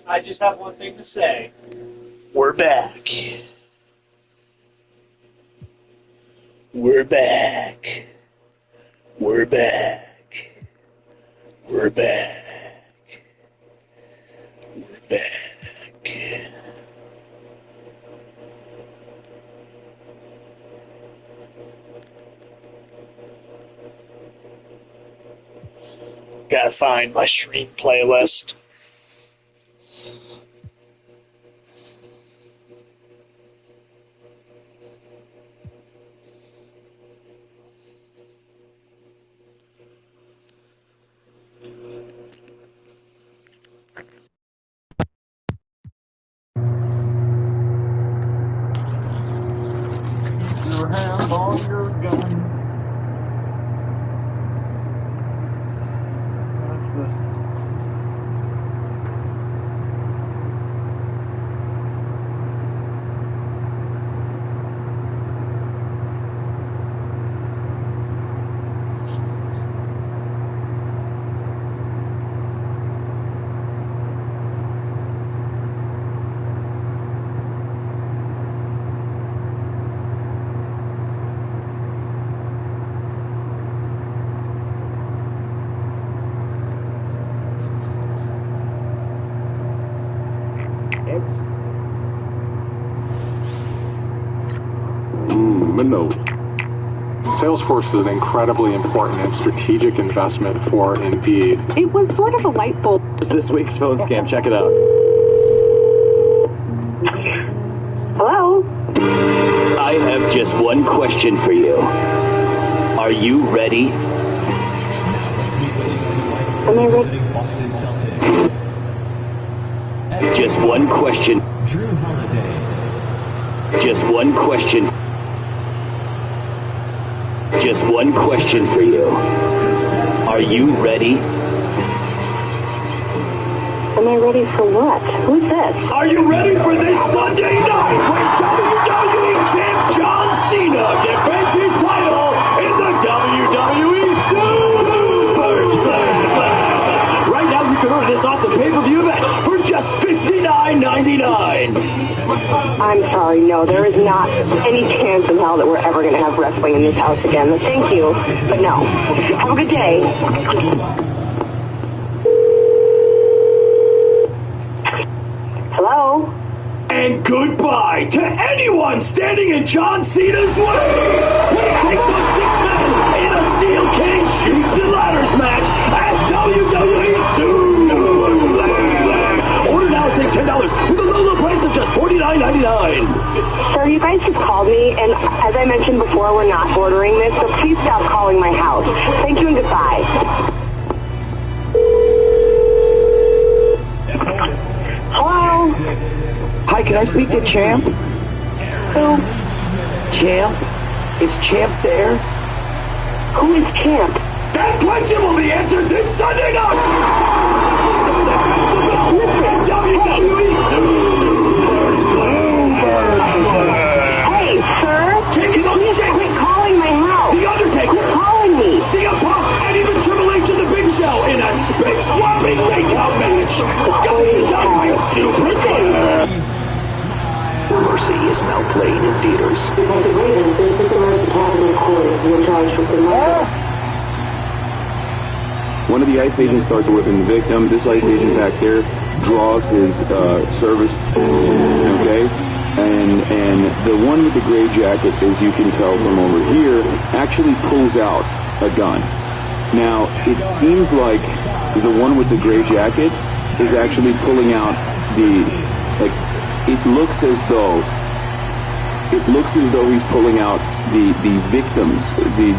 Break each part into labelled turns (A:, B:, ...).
A: I just have one thing to say.
B: We're back. We're back. We're back. We're back. We're back. Gotta find my stream playlist.
C: Your hand on your gun. That's this.
D: No. Salesforce is an incredibly important and strategic investment for Indeed.
E: It was sort of a light bulb.
F: It's this week's phone scam. Check it out.
E: Hello?
B: I have just one question for you. Are you ready?
E: Am I ready?
B: Just one question. Just one question. Just one question for you. Are you ready?
E: Am I ready for what? Who's this?
B: Are you ready for this Sunday night when WWE champ John Cena defends his title in the WWE Super Slam? Right now you can order this awesome pay-per-view event for just $59.99.
E: I'm sorry, no, there is not any chance in hell that we're ever going to have wrestling in this house again. Thank you, but no. Have a good day. Hello?
B: And goodbye to anyone standing in John Cena's way! When he takes on 6 men in a steel cage shoots and ladders match at WWE Super Slam! Order now and take $10 with a low price of just $49.99.
E: Sir, you guys just called me, and as I mentioned before, we're not ordering this, so please stop calling my house. Thank you and goodbye. Hello?
F: Hi, can I speak to Champ?
E: Who?
F: Champ? Is Champ there?
E: Who is Champ?
B: That question will be answered this Sunday night!
E: Hey, sir!
B: Taking on
E: Please
B: Sheamus,
E: quit calling my house!
B: The Undertaker,
E: Quit calling me!
B: CM Punk, and even Triple H and the Big Show in a spit-swapping makeout match! WWE Super Slam! Mercy is now playing in theaters.
G: One of the ICE agents starts whipping the victim. This ICE agent back there draws his service, okay? And the one with the gray jacket, as you can tell from over here, actually pulls out a gun. Now, it seems like the one with the gray jacket is actually pulling out it looks as though he's pulling out the victims, the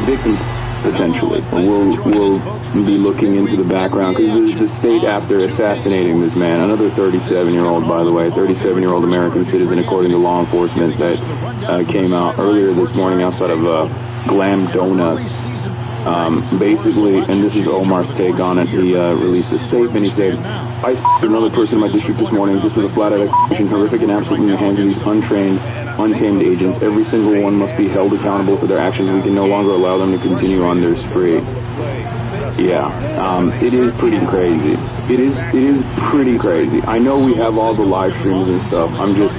G: victims potentially. We'll be looking into the background because the state after assassinating this man, another 37-year-old, by the way, 37-year-old American citizen, according to law enforcement, that came out earlier this morning outside of Glam Donuts. Basically, and this is Omar's take on it, he released a statement. He said, I f***ed another person in my district this morning. This was a flat-out execution, horrific and absolutely in the hands of these untrained, untamed agents. Every single one must be held accountable for their actions. We can no longer allow them to continue on their spree. It is pretty crazy. It is pretty crazy. I know we have all the live streams and stuff. I'm just,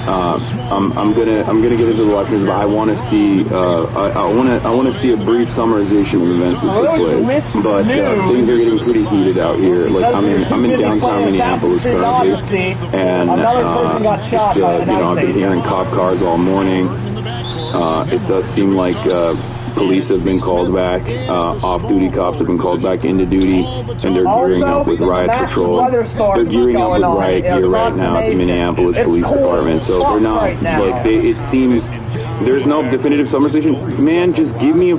G: I'm gonna get into the live streams, but I want to see, I want to see a brief summarization of events that took place. But things are getting pretty heated out here. Like I'm in downtown Minneapolis currently, and just, I've been hearing cop cars all morning. It does seem like police have been called back, off-duty cops have been called back into duty, and they're gearing up with riot patrol. They're gearing up with riot gear right now at the Minneapolis Police Department. So they're not, like, it seems, there's no definitive summarization. Man, just give me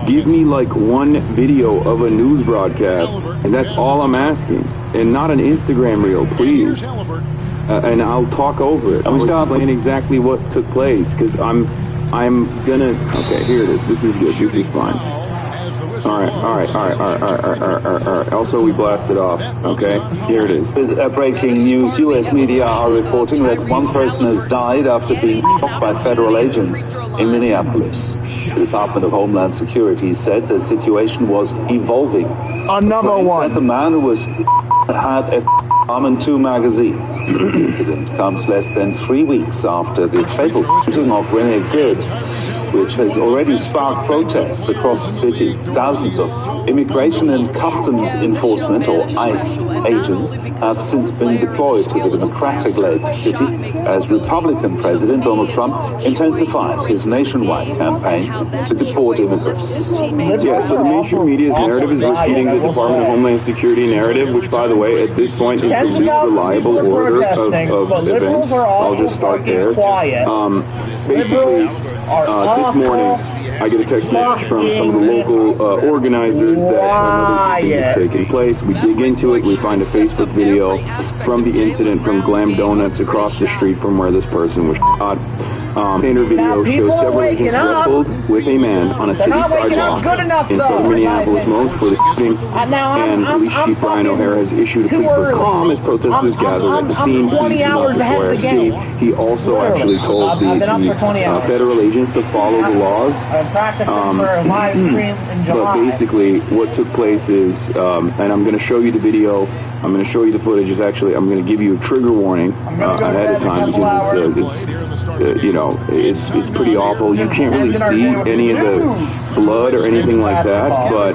G: give me like one video of a news broadcast, and that's all I'm asking. And not an Instagram reel, please. And I'll talk over it. I'll explain exactly what took place, because I'm gonna, okay, here it is. This is good. This is fine. All right. Also, we blasted off. Okay, here it is.
H: With breaking news, U.S. media are reporting that one person has died after being shot by federal agents in Minneapolis. The Department of Homeland Security said the situation was evolving.
F: Another one.
H: The man who was had a arm and 2 magazines. The incident comes less than 3 weeks after the fatal shooting of Rene Good, which has already sparked protests across the city. Thousands of Immigration and Customs Enforcement, or ICE, agents have since been deployed to the Democratic-led city as Republican President Donald Trump intensifies his nationwide campaign to deport immigrants.
G: Yeah, so the mainstream media's narrative is repeating the Department of Homeland Security narrative, which, by the way, at this point is the least reliable order of events. I'll just start there. Basically, this morning, I get a text message from some of the local organizers that another thing is taking place. We dig into it. We find a Facebook video from the incident from Glam Donuts across the street from where this person was shot. Container video shows several agents wrestled with a man on a city sidewalk in southern Minneapolis most for the shooting, and police chief Brian O'Hara has issued a plea for calm as protesters gather at the scene. He also actually told the federal agents to follow the laws. But basically, what took place is, and I'm going to show you the video. I'm going to show you the footage. Is actually, I'm going to give you a trigger warning ahead of time because it's pretty awful. You can't really see any of the blood or anything like that, but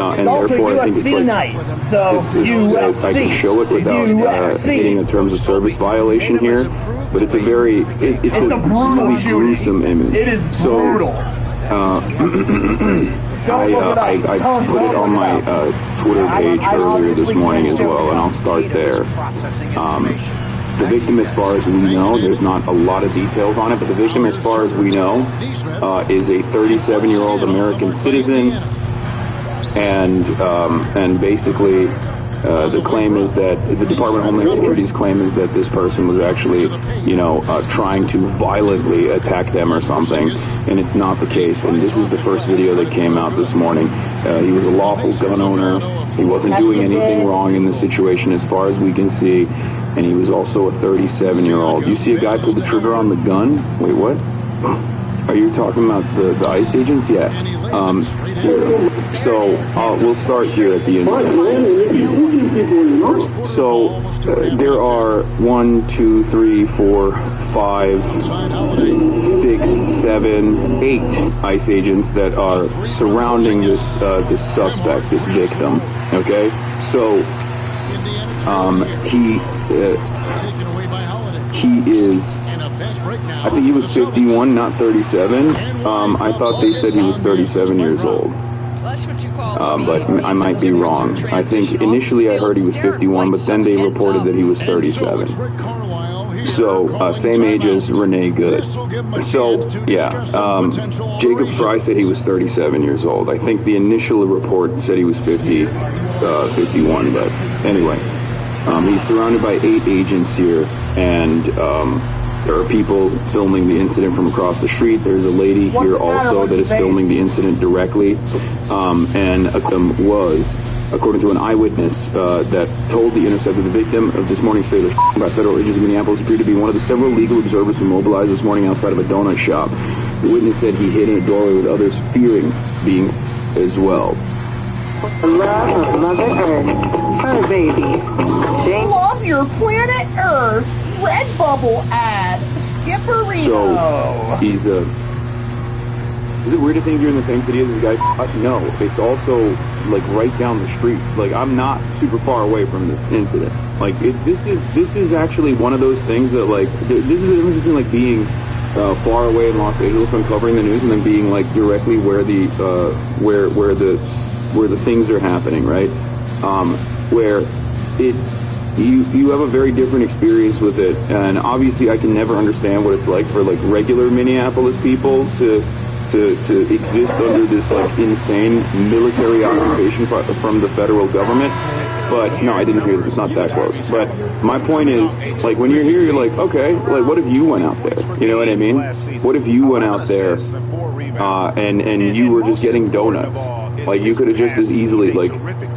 G: and therefore I think it's like I can show it without hitting a terms of service violation here. But it's a very it's a really gruesome image. It is brutal. I put it on my Twitter page earlier this morning as well, and I'll start there. The victim, as far as we know, there's not a lot of details on it, but the victim, as far as we know, is a 37-year-old American citizen, and basically the claim is that the Department of Homeland Security's claim is that this person was actually, trying to violently attack them or something, and it's not the case. And this is the first video that came out this morning. He was a lawful gun owner. He wasn't doing anything wrong in the situation as far as we can see, and he was also a 37-year-old. You see a guy pull the trigger on the gun? Wait, what? Are you talking about the ICE agents? Yeah. So we'll start here at the incident. So there are 1, 2, 3, 4, 5, 6, 7, 8 ICE agents that are surrounding this suspect, this victim. Okay, so he is. I think he was 51, not 37. I thought they said he was 37 years old. But I might be wrong. I think initially I heard he was 51, but then they reported that he was 37. So, same age as Rene Good. So, yeah, Jacob Fry said he was 37 years old. I think the initial report said he was 51, but anyway. He's surrounded by 8 agents here, and there are people filming the incident from across the street. There's a lady here also that is filming the incident directly. And was, according to an eyewitness that told The Intercept, the victim of this morning's fatal by federal agents in Minneapolis appeared to be one of the several legal observers who mobilized this morning outside of a donut shop. The witness said he hid in a doorway with others fearing being as well.
E: For the love of Mother Earth. Fur baby. Jane.
I: Love your planet Earth. Redbubble ad. Skipperino.
G: So he's a. Is it weird to think you're in the same city as this guy? No, it's also like right down the street. Like I'm not super far away from this incident. Like this is actually one of those things that like this is the difference between like being far away in Los Angeles when covering the news and then being like directly where the where the things are happening, right? Where you have a very different experience with it, and obviously I can never understand what it's like for like regular Minneapolis people to exist under this like insane military occupation from the federal government. But no, I didn't hear this. It's not that close. But my point is, like, when you're here, you're like, okay, like, what if you went out there? You know what I mean? What if you went out there and you were just getting donuts? Like, you could have just as easily, like,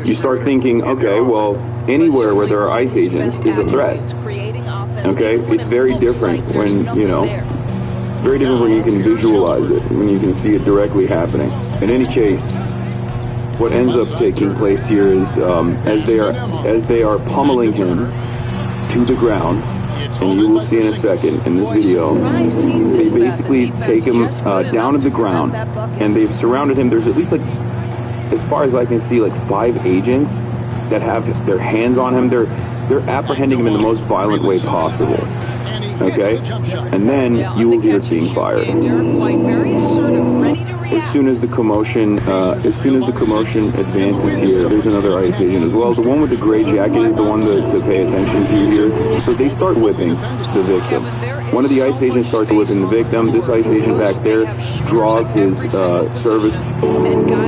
G: you start thinking, okay, well, anywhere where there are ICE agents is a threat. Okay? It's very different when, you know, it's very different when you can visualize it, when you can see it directly happening. In any case, what ends up taking place here is as they are pummeling him to the ground, and you will see in a second in this video, they basically take him down to the ground, and they've surrounded him. There's at least, like, as far as I can see, like 5 agents that have their hands on him. They're apprehending him in the most violent way possible. Okay, and then you will hear it being fired. As soon as the commotion advances here, there's another ICE agent as well. The one with the gray jacket is the one to pay attention to here. So they start whipping the victim. One of the ICE agents starts whipping the victim. This ICE agent back there draws his service.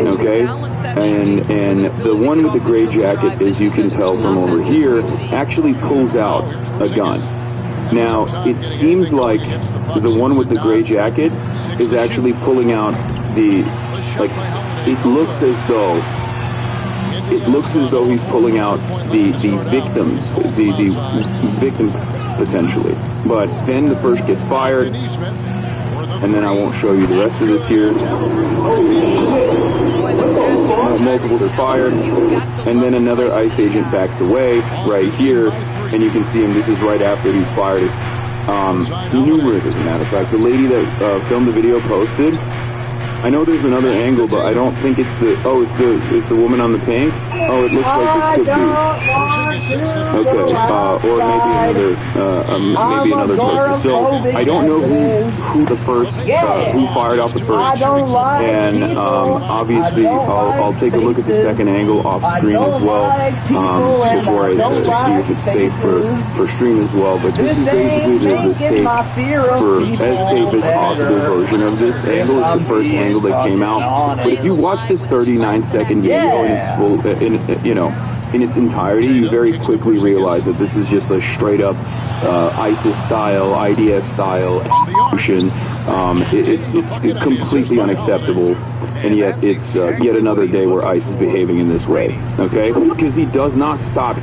G: Okay, and the one with the gray jacket, as you can tell from over here, actually pulls out a gun. Now, it seems like the one with the gray jacket is actually pulling out the, like, it looks as though he's pulling out the victims, the victims potentially. But then the first gets fired, and then I won't show you the rest of this here. Multiples are fired, and then another ICE agent backs away right here. And you can see him, this is right after he's fired. Numerous, as a matter of fact. The lady that filmed the video posted, I know there's another angle, but I don't think it's the, it's the woman on the pink? Oh, it looks like it could be. Okay, or maybe another person. So, I don't know who the first, who fired off the first. And, obviously, I'll take a look at the second angle off screen as well, before I see if it's safe for stream as well. But this is basically the safe, as safe as possible version of this angle. It's the first angle that came out. But if you watch this 39-second video in its entirety, you very quickly realize that this is just a straight up ISIS-style, IDF-style execution. It's completely unexactable, and yet it's yet another day where ICE is behaving in this way. Okay, because he does not stop.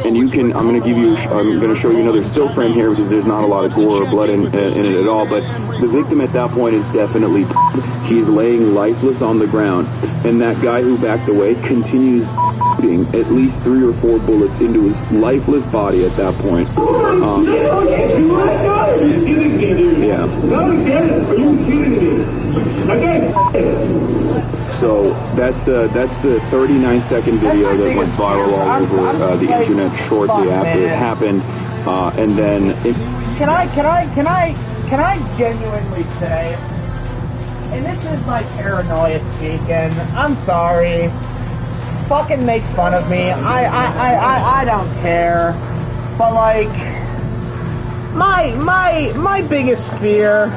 G: And you can, I'm going to show you another still frame here because there's not a lot of gore or blood in it at all, but the victim at that point is definitely, he's laying lifeless on the ground, and that guy who backed away continues shooting at least 3 or 4 bullets into his lifeless body at that point. So that's the 39-second video that went viral all over the internet shortly after it happened, and then
I: Can I genuinely say, and this is my paranoia speaking, I'm sorry, fucking makes fun of me, I don't care, but like, my biggest fear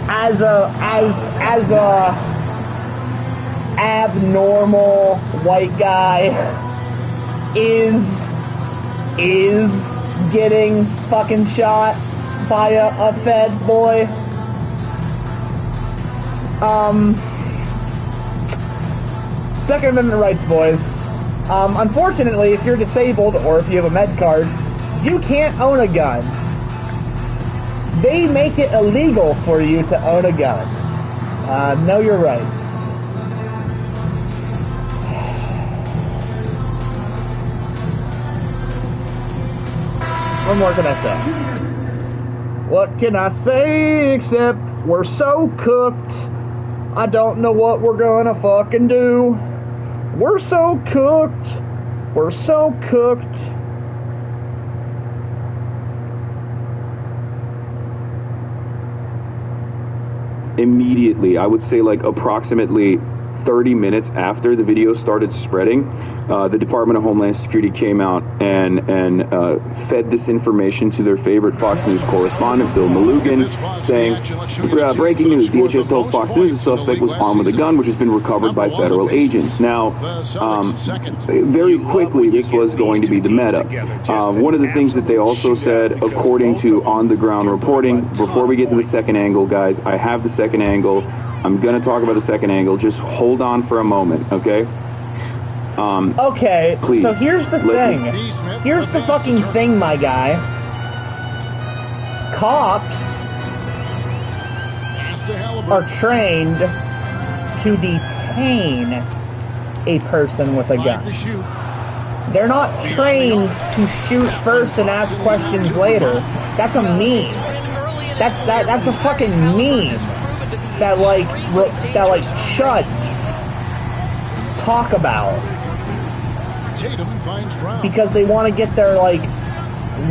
I: as a abnormal white guy is getting fucking shot by a Fed boy. Second Amendment rights, boys. Unfortunately, if you're disabled or if you have a med card, you can't own a gun. They make it illegal for you to own a gun. Know your rights. What more can I say? What can I say except we're so cooked? I don't know what we're gonna fucking do. We're so cooked. We're so cooked.
G: Immediately, I would say like approximately 30 minutes after the video started spreading, the Department of Homeland Security came out and fed this information to their favorite Fox News correspondent, Bill Malugin, saying, breaking news, DHS told Fox News the suspect was armed with a gun, which has been recovered by federal agents. Now, very quickly, this was going to be the meta. One of the things that they also said, according to on-the-ground reporting, before we get to the second angle, guys, I have the second angle. I'm going to talk about the second angle. Just hold on for a moment, okay?
I: Okay,
G: please,
I: so here's the thing. Here's the fucking thing, my guy. Cops are trained to detain a person with a gun. They're not trained to shoot first and ask questions later. That's a meme. That's a fucking meme that like chuds talk about because they want to get their like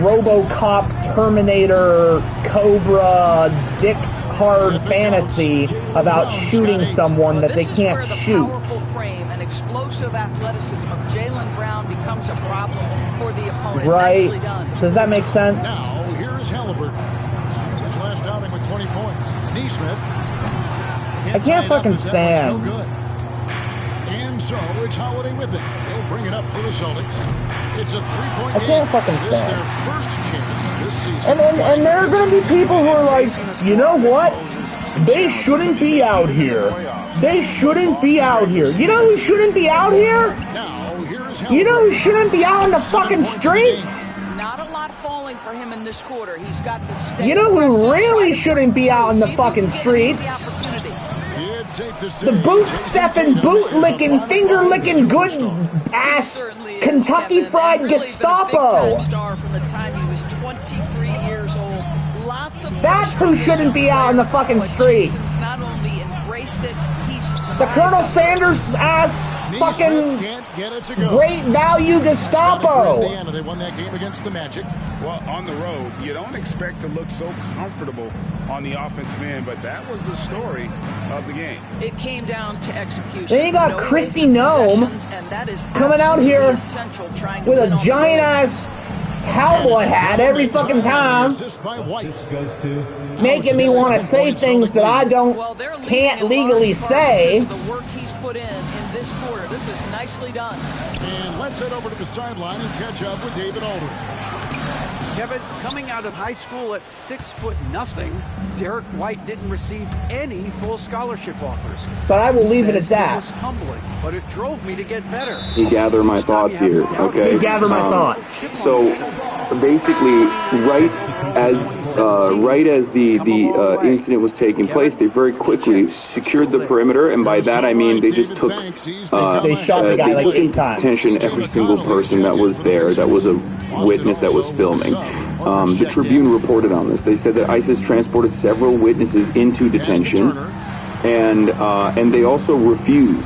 I: RoboCop, Terminator, Cobra, Dick Hard fantasy about shooting someone that they can't shoot.
J: Frame and explosive athleticism of Jaylen Brown becomes a problem for the opponent.
I: Right? Does that make sense?
K: Now here is Halliburton. His last outing with 20 points. Neesmith.
I: I can't fucking stand.
K: No good. And so it's Holiday with it. They'll bring it up for the Celtics. It's a 3-point game.
I: I can't fucking stand.
K: This is their first chance this season.
I: And there are going to be people who are like, you know what? They shouldn't be out here. They shouldn't be out here. You know who shouldn't be out here? You know who shouldn't be out in the fucking streets?
J: Not a lot falling for him in this quarter. He's got to stay.
I: You know who really shouldn't be out in the fucking streets? The boot-stepping, boot-licking, finger-licking, good-ass Kentucky Fried Gestapo. That's who shouldn't be out in the fucking streets. The Colonel Sanders ass fucking great value Gestapo.
K: They won that game against the Magic.
L: Well, on the road, you don't expect to look so comfortable on the offensive end, but that was the story of the game.
J: It came down to execution.
I: Then you got Christy Nome coming out here with a giant ass cowboy hat every fucking time, making me want to say things that I can't legally say.
J: The work he's put in this quarter. This is nicely done.
K: And let's head over to the sideline and catch up with David Aldridge.
M: Kevin, coming out of high school at 6'0", Derek White didn't receive any full scholarship offers.
I: But I will leave it at that.
M: It was humbling, but it drove me to get better.
G: You gather my thoughts here, okay?
I: You gather my thoughts.
G: So, basically, right as the incident was taking place, they very quickly secured the perimeter, and by that I mean they just took
I: they shot the guy like 8 times.
G: Attention every single person that was there, that was a witness that was filming. The Tribune reported on this. They said that ISIS transported several witnesses into detention, and they also refused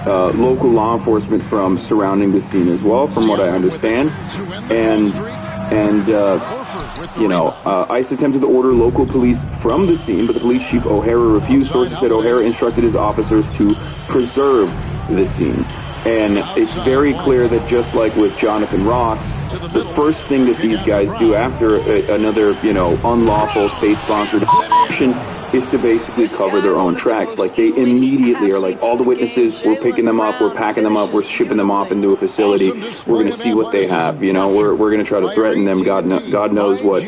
G: local law enforcement from surrounding the scene as well, from what I understand. And ICE attempted to order local police from the scene, but the police chief O'Hara refused. Sources said O'Hara instructed his officers to preserve the scene. And it's very clear that just like with Jonathan Ross, the first thing that these guys do after another, unlawful state-sponsored action is to basically cover their own tracks. Like, they immediately are like, all the witnesses, we're picking them up, we're packing them up, we're shipping them off into a facility, we're going to see what they have, we're going to try to threaten them, God knows what,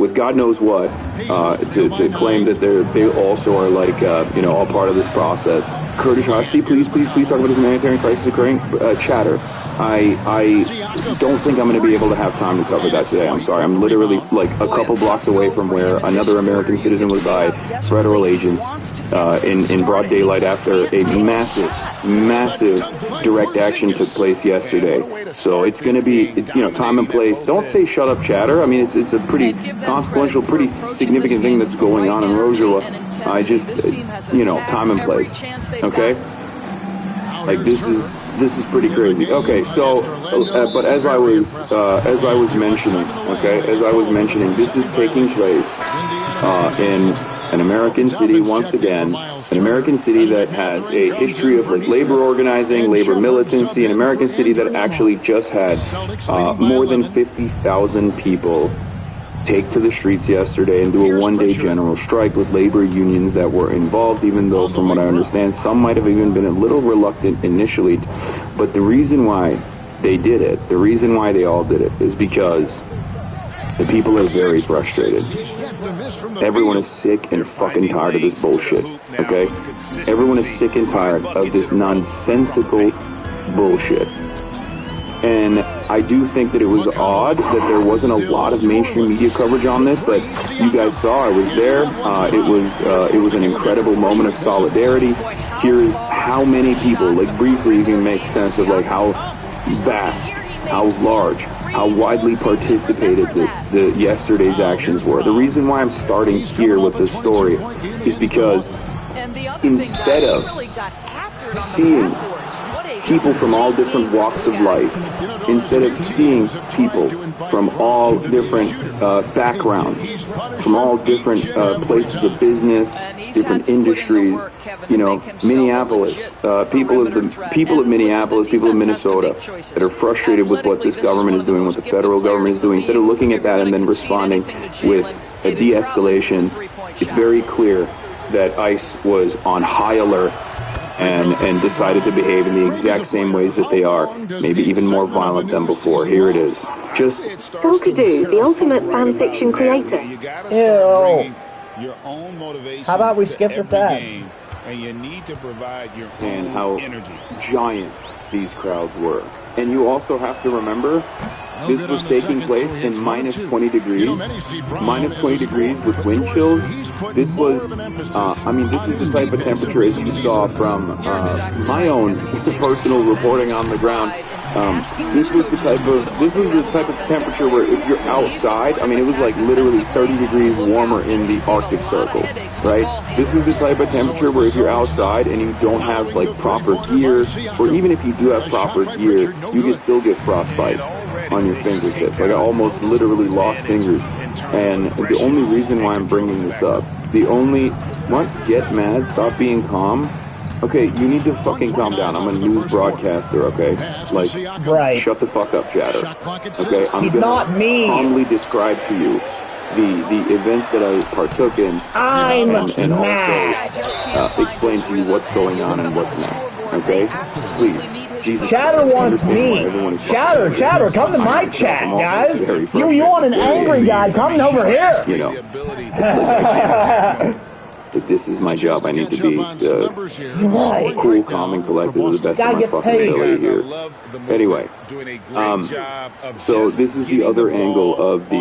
G: with God knows what, to claim that they also are like, all part of this process. Kurdish Hashti, please talk about the humanitarian crisis occurring. Chatter. I don't think I'm going to be able to have time to cover that today. I'm sorry. I'm literally like a couple blocks away from where another American citizen was by federal agents in broad daylight after a massive massive direct action took place yesterday. So it's going to be, time and place. Don't say shut up, chatter. I mean, it's a pretty consequential, pretty significant thing that's going on in Rosalia. I just, time and place. Okay? Like, this is pretty crazy. Okay, so, but as I was mentioning, this is taking place in an American city once again, an American city that has a history of like labor organizing, labor militancy, an American city that actually just had more than 50,000 people take to the streets yesterday and do a one-day general strike with labor unions that were involved, even though, from what I understand, some might have even been a little reluctant initially. But the reason why they did it, the reason why they all did it, is because the people are very frustrated. Everyone is sick and fucking tired of this bullshit, okay? Everyone is sick and tired of this nonsensical bullshit. And I do think that it was odd that there wasn't a lot of mainstream media coverage on this, but you guys saw I was there. It was an incredible moment of solidarity. Here's how many people, like briefly you can make sense of like how vast, how large, how widely participated yesterday's actions were. The reason why I'm starting here with this story is because instead of seeing people from all different walks of life, instead of seeing people from all different backgrounds, from all different places of business, different industries, Minneapolis, people of Minneapolis, people of Minnesota that are frustrated with what this government is doing, what the federal government is doing, instead of looking at that and then responding with a de-escalation, it's very clear that ICE was on high alert and decided to behave in the exact same ways that they are, maybe even more violent than before. Here it is. Just
E: Volkadu, the ultimate fan fiction creator.
I: Ew. How about we skip this ad?
L: And you need to provide your
G: and
L: own
G: how
L: energy.
G: Giant these crowds were. And you also have to remember, this was taking place in minus 20 degrees. Minus 20 degrees with wind chills. This was, this is the type of temperature, as you saw from my own personal reporting on the ground. This was the type of temperature where if you're outside, it was like literally 30 degrees warmer in the Arctic Circle, right? This is the type of temperature where if you're outside and you don't have like proper gear, or even if you do have proper gear, you can still get frostbite on your fingertips. Like I almost literally lost fingers. And the only reason why I'm bringing this up, get mad, stop being calm. Okay, you need to fucking calm down. I'm a news broadcaster, okay? Like,
I: right.
G: Shut the fuck up, chatter. Okay, I'm
I: gonna
G: calmly describe to you the events that I partook in, and also explain to you what's going on and what's next. Okay, please. Jesus,
I: Chatter wants me. Chatter, come to my chat, guys. You want an angry guy? Come over here.
G: If this is my job, I need to be cool, calm, and collected to the best of my fucking ability here. Anyway, so this is the other angle of the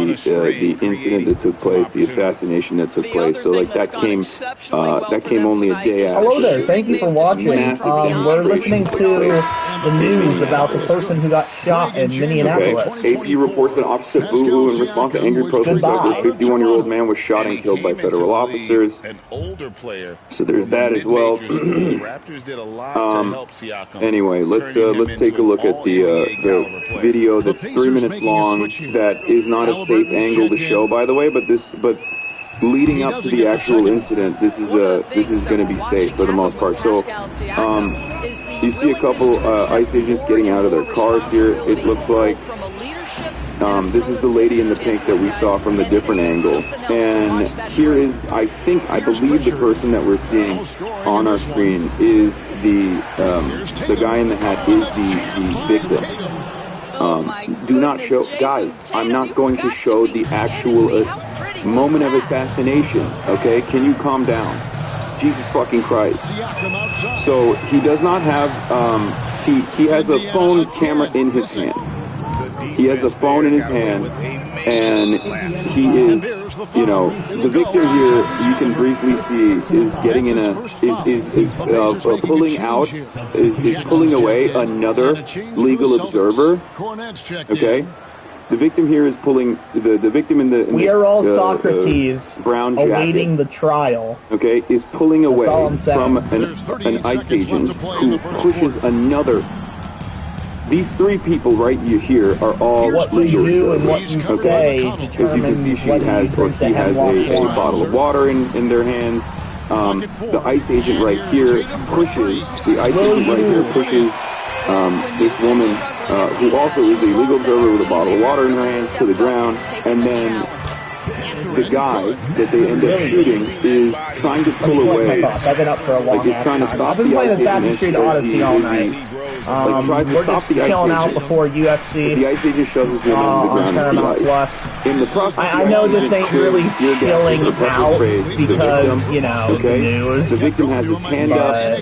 G: incident that took place, the assassination that took place. So like that came only a day after.
I: Hello there, thank you for watching. We're listening to the news about the person who got shot in Minneapolis.
G: Okay. AP reports that Officer Boo-Hoo, in response to angry protesters, a 51-year-old man was shot and killed by federal officers. So there's that as well. Anyway, let's take a look at the video that's 3 minutes long. That is not a safe angle to show, by the way, but leading up to the actual incident, this is going to be safe for the most part. So you see a couple ICE agents getting out of their cars here. It looks like this is the lady in the pink that we saw from the different angle. And here is, I believe the person that we're seeing on our screen is the guy in the hat is the victim. Do not show, guys, I'm not going to show the actual moment of assassination, okay? Can you calm down? Jesus fucking Christ. So he does not have, he has a phone camera in his hand. He has a phone in his hand, and he is you know, the victim here, you can briefly see, is getting in a, pulling away another legal observer. Okay? The victim here is pulling, the victim in the
I: we are all Socrates
G: brown jacket,
I: awaiting the trial.
G: Okay, is pulling away from an ICE agent who pushes another. These three people right here are all
I: what you do and what you say determines whether you drink the hemlock
G: a bottle of water in their hands. The ICE agent right here pushes, this woman who also is a legal observer with a bottle of water in her hands to the ground, and then the guy that they end up shooting is trying to pull away.
I: I've been up for a long
G: like he's trying to stop
I: I've been playing Assassin's Creed Odyssey all night. We're just chilling out before UFC.
G: The ICE agent shoves his woman on the ground and he dies. In the process,
I: I know this ain't really chilling out because, you know, the news.
G: The victim has his hand up.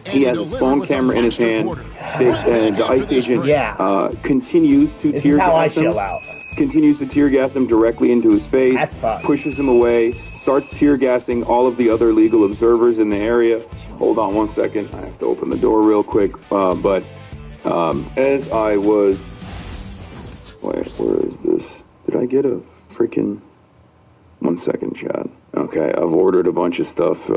G: He has his phone camera in his hand. And the ICE agent continues to tear gas him. Continues to tear gas him directly into his face. Pushes him away. Starts tear gassing all of the other legal observers in the area. Hold on 1 second. I have to open the door real quick. As I was... Where is this? Did I get a freaking... 1 second, Chad. Okay, I've ordered a bunch of stuff.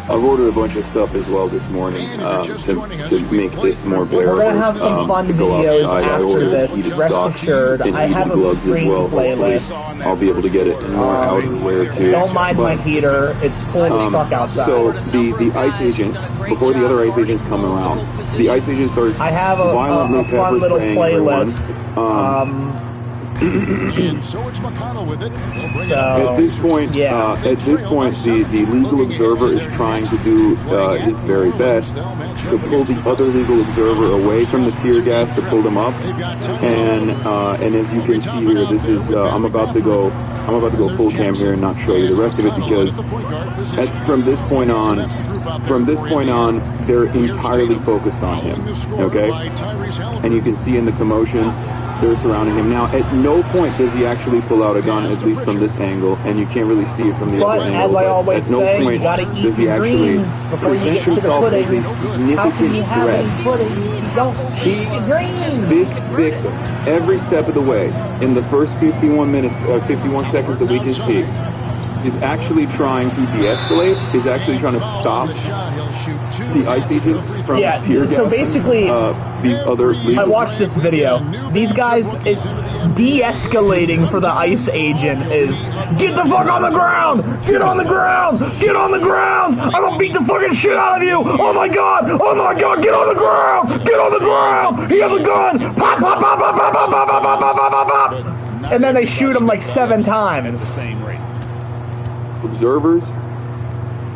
G: I've ordered a bunch of stuff as well this morning to make this more bearable.
I: We're going to have some fun videos after this. Rest assured, I have a screen playlist.
G: I'll be able to get it more outerwear too.
I: Don't mind my heater. It's cold as fuck outside.
G: So the ICE agent, before the other ICE agents come around, the ICE agent starts violently
I: fun little playlist.
K: And so it's McConnell with it.
G: At this point, the legal observer is trying to do his very best to pull the other legal observer away from the tear gas to pull them up. And as you can see here, this is I'm about to go full cam here and not show you the rest of it because from this point on, they're entirely focused on him. Okay, and you can see in the commotion. They're surrounding him. Now, at no point does he actually pull out a gun, at least from this angle, and you can't really see it from the other angle.
I: But, as I always say, you gotta eat your greens before you get to the pudding. How can you have any pudding if you don't eat your greens?
G: This victim, every step of the way, in the first 51 seconds that we can see, is actually trying to de-escalate, is actually trying to stop the ICE agents from tear gas.
I: So basically,
G: these other
I: I watched this video. These guys, it's de-escalating for the ICE agent is, get the fuck on the ground! Get on the ground! Get on the ground! I'm gonna beat the fucking shit out of you! Oh my god! Oh my god! Get on the ground! Get on the ground! He has a gun! Pop, pop, pop, pop, pop, pop, pop, pop, pop, pop, pop, pop! And then they shoot him like 7 times.
G: Observers.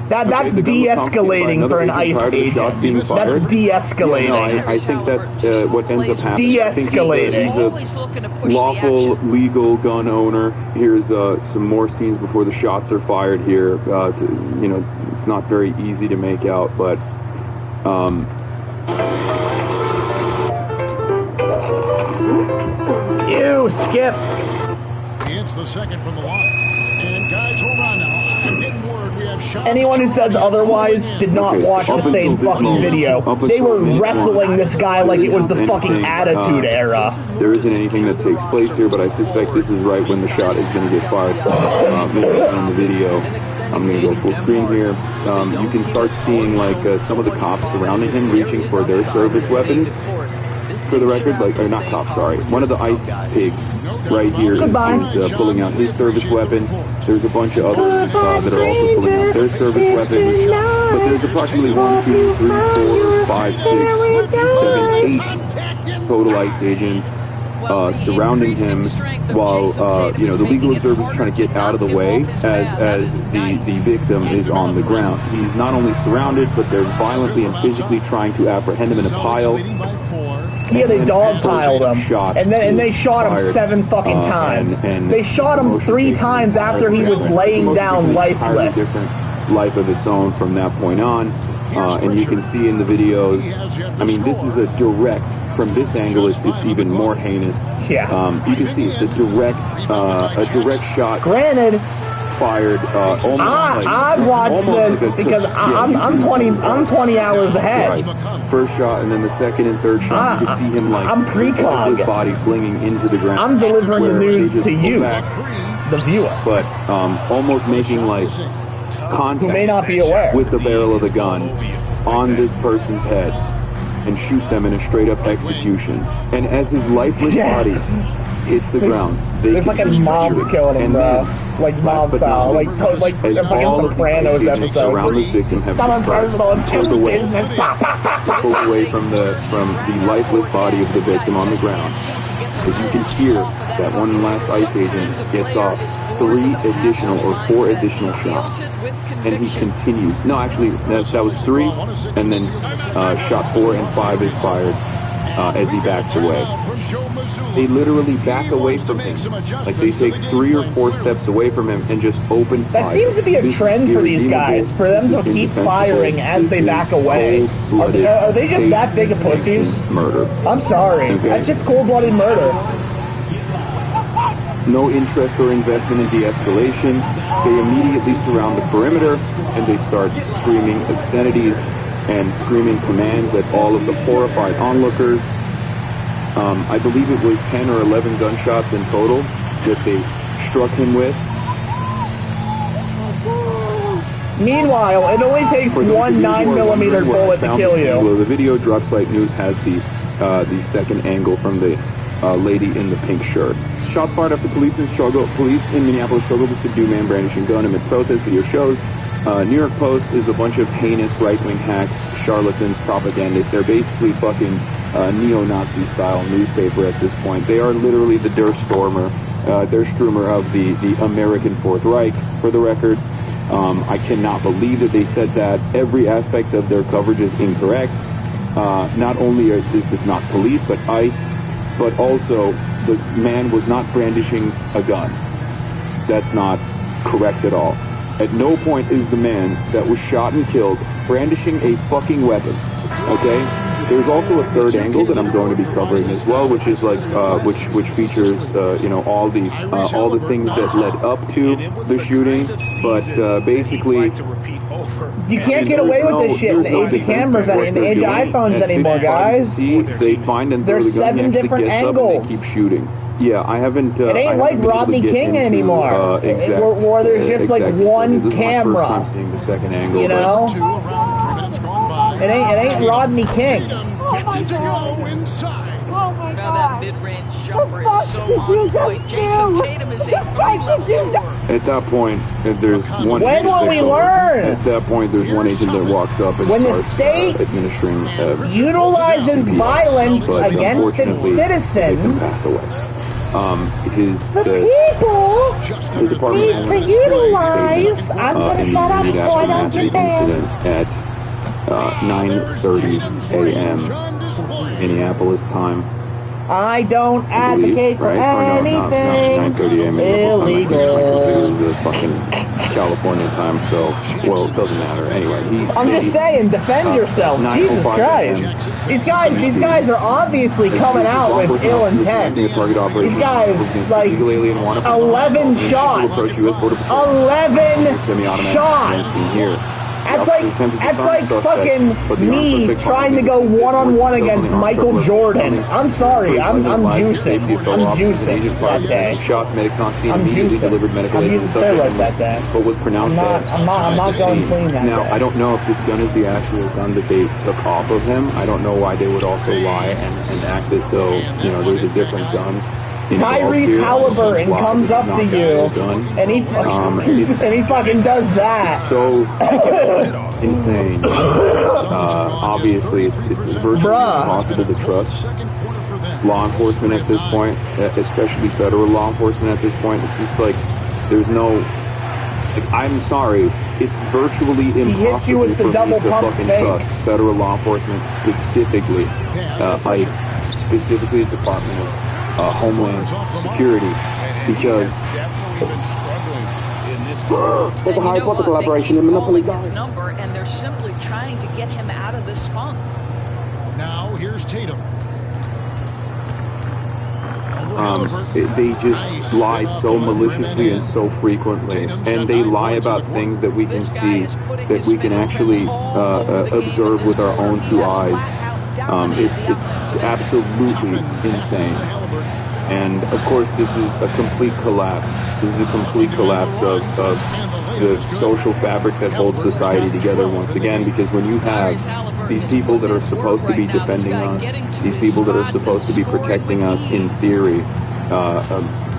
I: That's de-escalating for an ICE agent. That's de-escalating.
G: No, I think that's what ends up happening.
I: De-escalating.
G: He's a lawful, legal gun owner. Here's some more scenes before the shots are fired here. It's not very easy to make out, but
I: you skip.
K: It's the second from the line. And guys, hold on now. I'm getting word we have shots.
I: Anyone who says otherwise did not watch the same fucking video. They were wrestling this guy like it was the fucking Attitude Era.
G: There isn't anything that takes place here, but I suspect this is right when the shot is going to get fired. On the video, I'm going to go full screen here. You can start seeing some of the cops surrounding him, reaching for their service weapons. For the record, not cops, sorry. One of the ICE pigs right here is pulling out his service weapon. There's a bunch of others that are also pulling out their service weapons. But there's approximately 1, 2, 3, 4, 5, 6, 7, 8 total ICE agents surrounding him while, the legal observer is trying to get out of the way as the victim is on the ground. He's not only surrounded, but they're violently and physically trying to apprehend him in a pile.
I: Yeah, they dogpiled him, and they shot him 7 fucking times. They shot him 3 times after he was laying down lifeless.
G: Different life of its own from that point on. and you can see in the videos, I mean, this is a direct, from this angle, it's even more heinous.
I: Yeah.
G: You can see it's a direct shot.
I: Granted,
G: fired almost
I: I watched this because I'm 20 hours ahead.
G: Right. First shot and then the second and third shot, you can see him like
I: I'm precog.
G: his body flinging into the ground.
I: I'm delivering the news to you,
G: back,
I: the viewer,
G: but almost making like contact
I: who may not be aware
G: with the barrel of the gun on this person's head and shoot them in a straight up execution. And as his lifeless body hits the ground,
I: they fucking mob killing him, bro. Like mob style, like a fucking Sopranos episode.
G: Around the victim have pulled away from the lifeless body of the victim on the ground. Because you can hear that one last ICE agent gets off 3 additional or 4 additional shots, and he continues. No, actually, that was 3, and then shot 4 and 5 is fired as he backs away. They literally back away from him. Like they take 3 or 4 steps away from him and just open fire.
I: That seems to be a trend for these guys, for them to keep firing as they back away. Are they just that big of pussies?
G: Murder.
I: I'm sorry.
G: Okay.
I: That's just cold-blooded murder.
G: No interest or investment in de-escalation. They immediately surround the perimeter and they start screaming obscenities and screaming commands at all of the horrified onlookers. I believe it was 10 or 11 gunshots in total that they struck him with.
I: Meanwhile, it only takes one 9mm bullet to kill you.
G: The video Drop Site News has the second angle from the lady in the pink shirt. Shots fired after police in Minneapolis struggled to subdue man brandishing gun amid protest. Video shows. New York Post is a bunch of heinous right-wing hacks, charlatans, propagandists. They're basically fucking neo-Nazi style newspaper at this point. They are literally the Der Stürmer of the American Fourth Reich, for the record. I cannot believe that they said that. Every aspect of their coverage is incorrect. Not only is this not police, but ICE, but also the man was not brandishing a gun. That's not correct at all. At no point is the man that was shot and killed brandishing a fucking weapon. Okay? There's also a third angle that I'm going to be covering as well, which is like which features all the things that led up to the shooting, but basically
I: you can't get away with this shit in the age of cameras and the age of iPhones anymore, guys.
G: They find and
I: there's 7 different angles.
G: They keep shooting. Yeah, I haven't.
I: It ain't like Rodney King anymore, where there's just like one camera.
G: I'm seeing the second angle.
I: You know, it ain't Rodney King.
K: Oh my God.
J: Now that mid-range jumper is so on point. Jason Tatum is a 3-level scorer.
G: At that point, there's one.
I: When will we learn?
G: At that point, there's one agent that walks up and
I: when
G: starts
I: the state
G: administering
I: utilizes violence against its citizens.
G: The department
I: to utilize. I'm gonna shut up so I don't get banned.
G: At 9:30 a.m. Minneapolis time.
I: I don't advocate for anything illegal.
G: The fucking California time, so it doesn't matter. Anyway,
I: I'm just saying, defend yourself. Jesus Christ, these guys are obviously coming out with ill intent. These guys, like 11 shots, 11 shots. That's like fucking me trying to go one-on-one against Michael Jordan. I'm sorry, I'm juicing. I'm juicing that day. I'm juicing. I'm using steroids that day.
G: But was pronounced
I: I'm not going clean that day.
G: Now, I don't know if this gun is the actual gun that they took off of him. I don't know why they would also lie and act as though, there's a different gun.
I: Tyrese Halliburton comes up to you, and he fucking does that.
G: So insane. Obviously, it's virtually impossible to trust law enforcement at this point, especially federal law enforcement at this point. It's just like there's no. I'm sorry, it's virtually impossible
I: with the double
G: to fucking trust federal law enforcement, specifically ICE, specifically the Department of Homeland Security, because
F: There's a Harry Potter collaboration in Monopoly
J: His
F: Go.
J: number, and they're simply trying to get him out of this funk.
K: Now here's Tatum.
G: They just lie so maliciously and so frequently, and they lie about things that we can see, that we can actually observe with our own two eyes. It's absolutely insane. And of course, this is a complete collapse. This is a complete collapse of the social fabric that holds society together once again, because when you have these people that are supposed to be defending us, these people that are supposed to be protecting us in theory,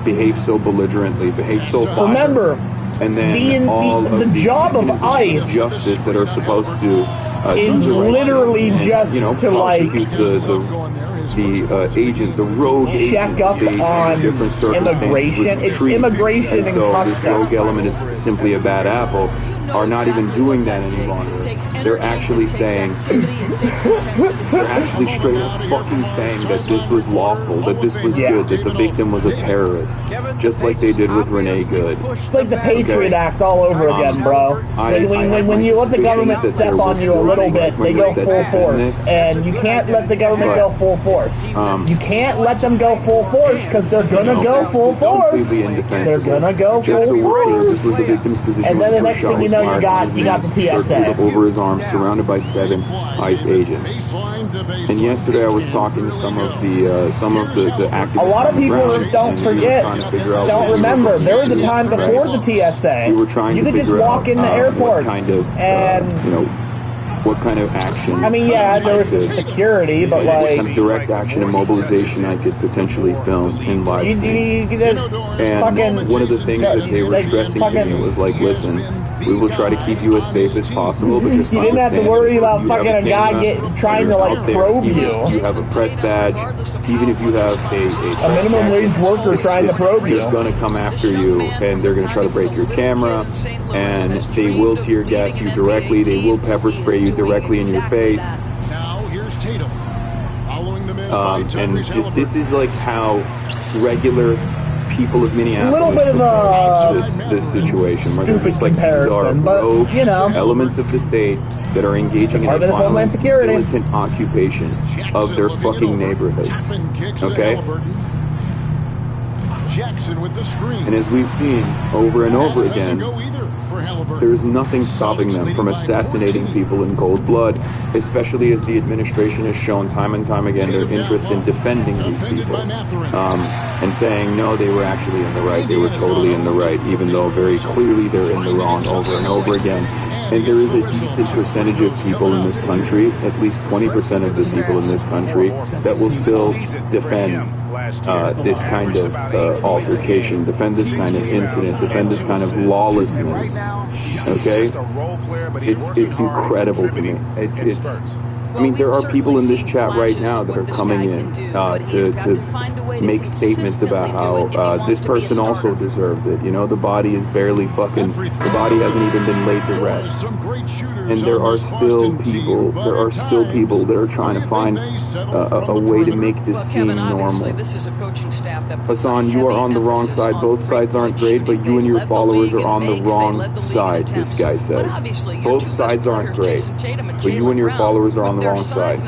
G: behave so belligerently, behave so violently.
I: Remember,
G: and then all
I: the
G: of
I: job of ICE
G: justice that are supposed to
I: is literally just to like
G: the agent, the rogue
I: check
G: agent,
I: up on immigration. It's immigration and customs.
G: This rogue element is simply a bad apple. Are not even doing that any longer. They're actually saying, they're actually straight up fucking saying that this was lawful, that this was good, that the victim was a terrorist, just like they did with Renee Good.
I: It's like the Patriot Act all over again, bro. When you let the government step on you a little bit, they go full force, and you can't let the government go full force. You can't let them go full force because they're gonna go full force. They're gonna go full force. And then the next thing you know, you got the TSA
G: over his arm, surrounded by 7 ICE agents. And yesterday I was talking to some of the activists.
I: A lot of people don't forget, don't remember. There was a time before the TSA. You could just walk in the airports and
G: what kind of action?
I: I mean, yeah, there was security, but like
G: what kind of direct action and mobilization I could potentially film in live. And one of the things that they were stressing to me was like, listen, we will try to keep you as safe as possible, but just
I: you didn't have to worry about fucking a guy trying to like probe you.
G: You have a press badge, even if you have
I: a minimum wage worker trying to probe you.
G: They're going to come after you, and they're going to try to break your camera, and they will tear gas you directly. They will pepper spray you directly in your face.
K: Now here's Tatum. Following the
G: and this is like how regular people of Minneapolis,
I: a little bit of
G: this situation, where
I: stupid
G: just like
I: comparison, but you know,
G: elements of the state that are engaging in a violent, militant occupation of their fucking neighborhood. Okay.
K: Jackson with the screen.
G: And as we've seen over and over again, there is nothing stopping them from assassinating people in cold blood, especially as the administration has shown time and time again their interest in defending these people and saying, no, they were actually in the right, they were totally in the right, even though very clearly they're in the wrong over and over again. And there is a decent percentage of people in this country, at least 20% of the people in this country, that will still defend this kind of altercation, defend this kind of incident, defend this kind of lawlessness. Okay? It's incredible to me. I mean, there are people in this chat right now that are coming in to make statements about how this person also deserved it. You know, the body is barely fucking, the body hasn't even been laid to rest. And there are still people that are trying to find a way to make this seem normal. Hassan, you are on the wrong side. Both sides aren't great, but you and your followers are on the wrong side, this guy says. Both sides aren't great, but you and your followers are on the wrong side.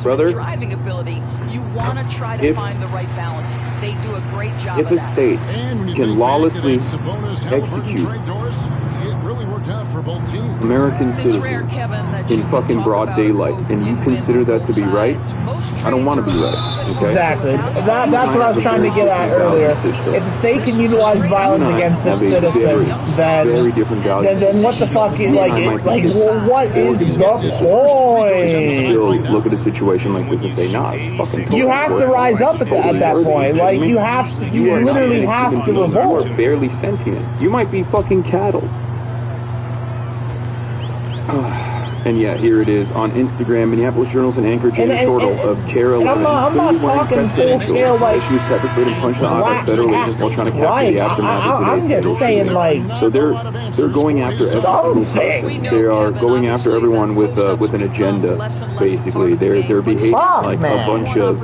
G: Brother, if a state can lawlessly execute American citizens in fucking broad daylight, and you consider that to be right, I don't want to be right. Okay?
I: Exactly. That's what I was trying to get at earlier. If the state can utilize violence against its citizens, then what the fuck is well, what is the point?
G: Still look at a situation like this and say, nah, it's fucking.
I: You have to rise up at that point. Like you literally have to revolt.
G: You are barely sentient. You might be fucking cattle. And yeah, here it is on Instagram. Minneapolis Journal's and anchor James Shortle of Carolina.
I: I'm not talking full scale like
G: federal agents while trying to capture the aftermath of
I: I'm just saying like.
G: So they're going after every person. They are going after everyone with an agenda. Basically, they're behaving like a bunch of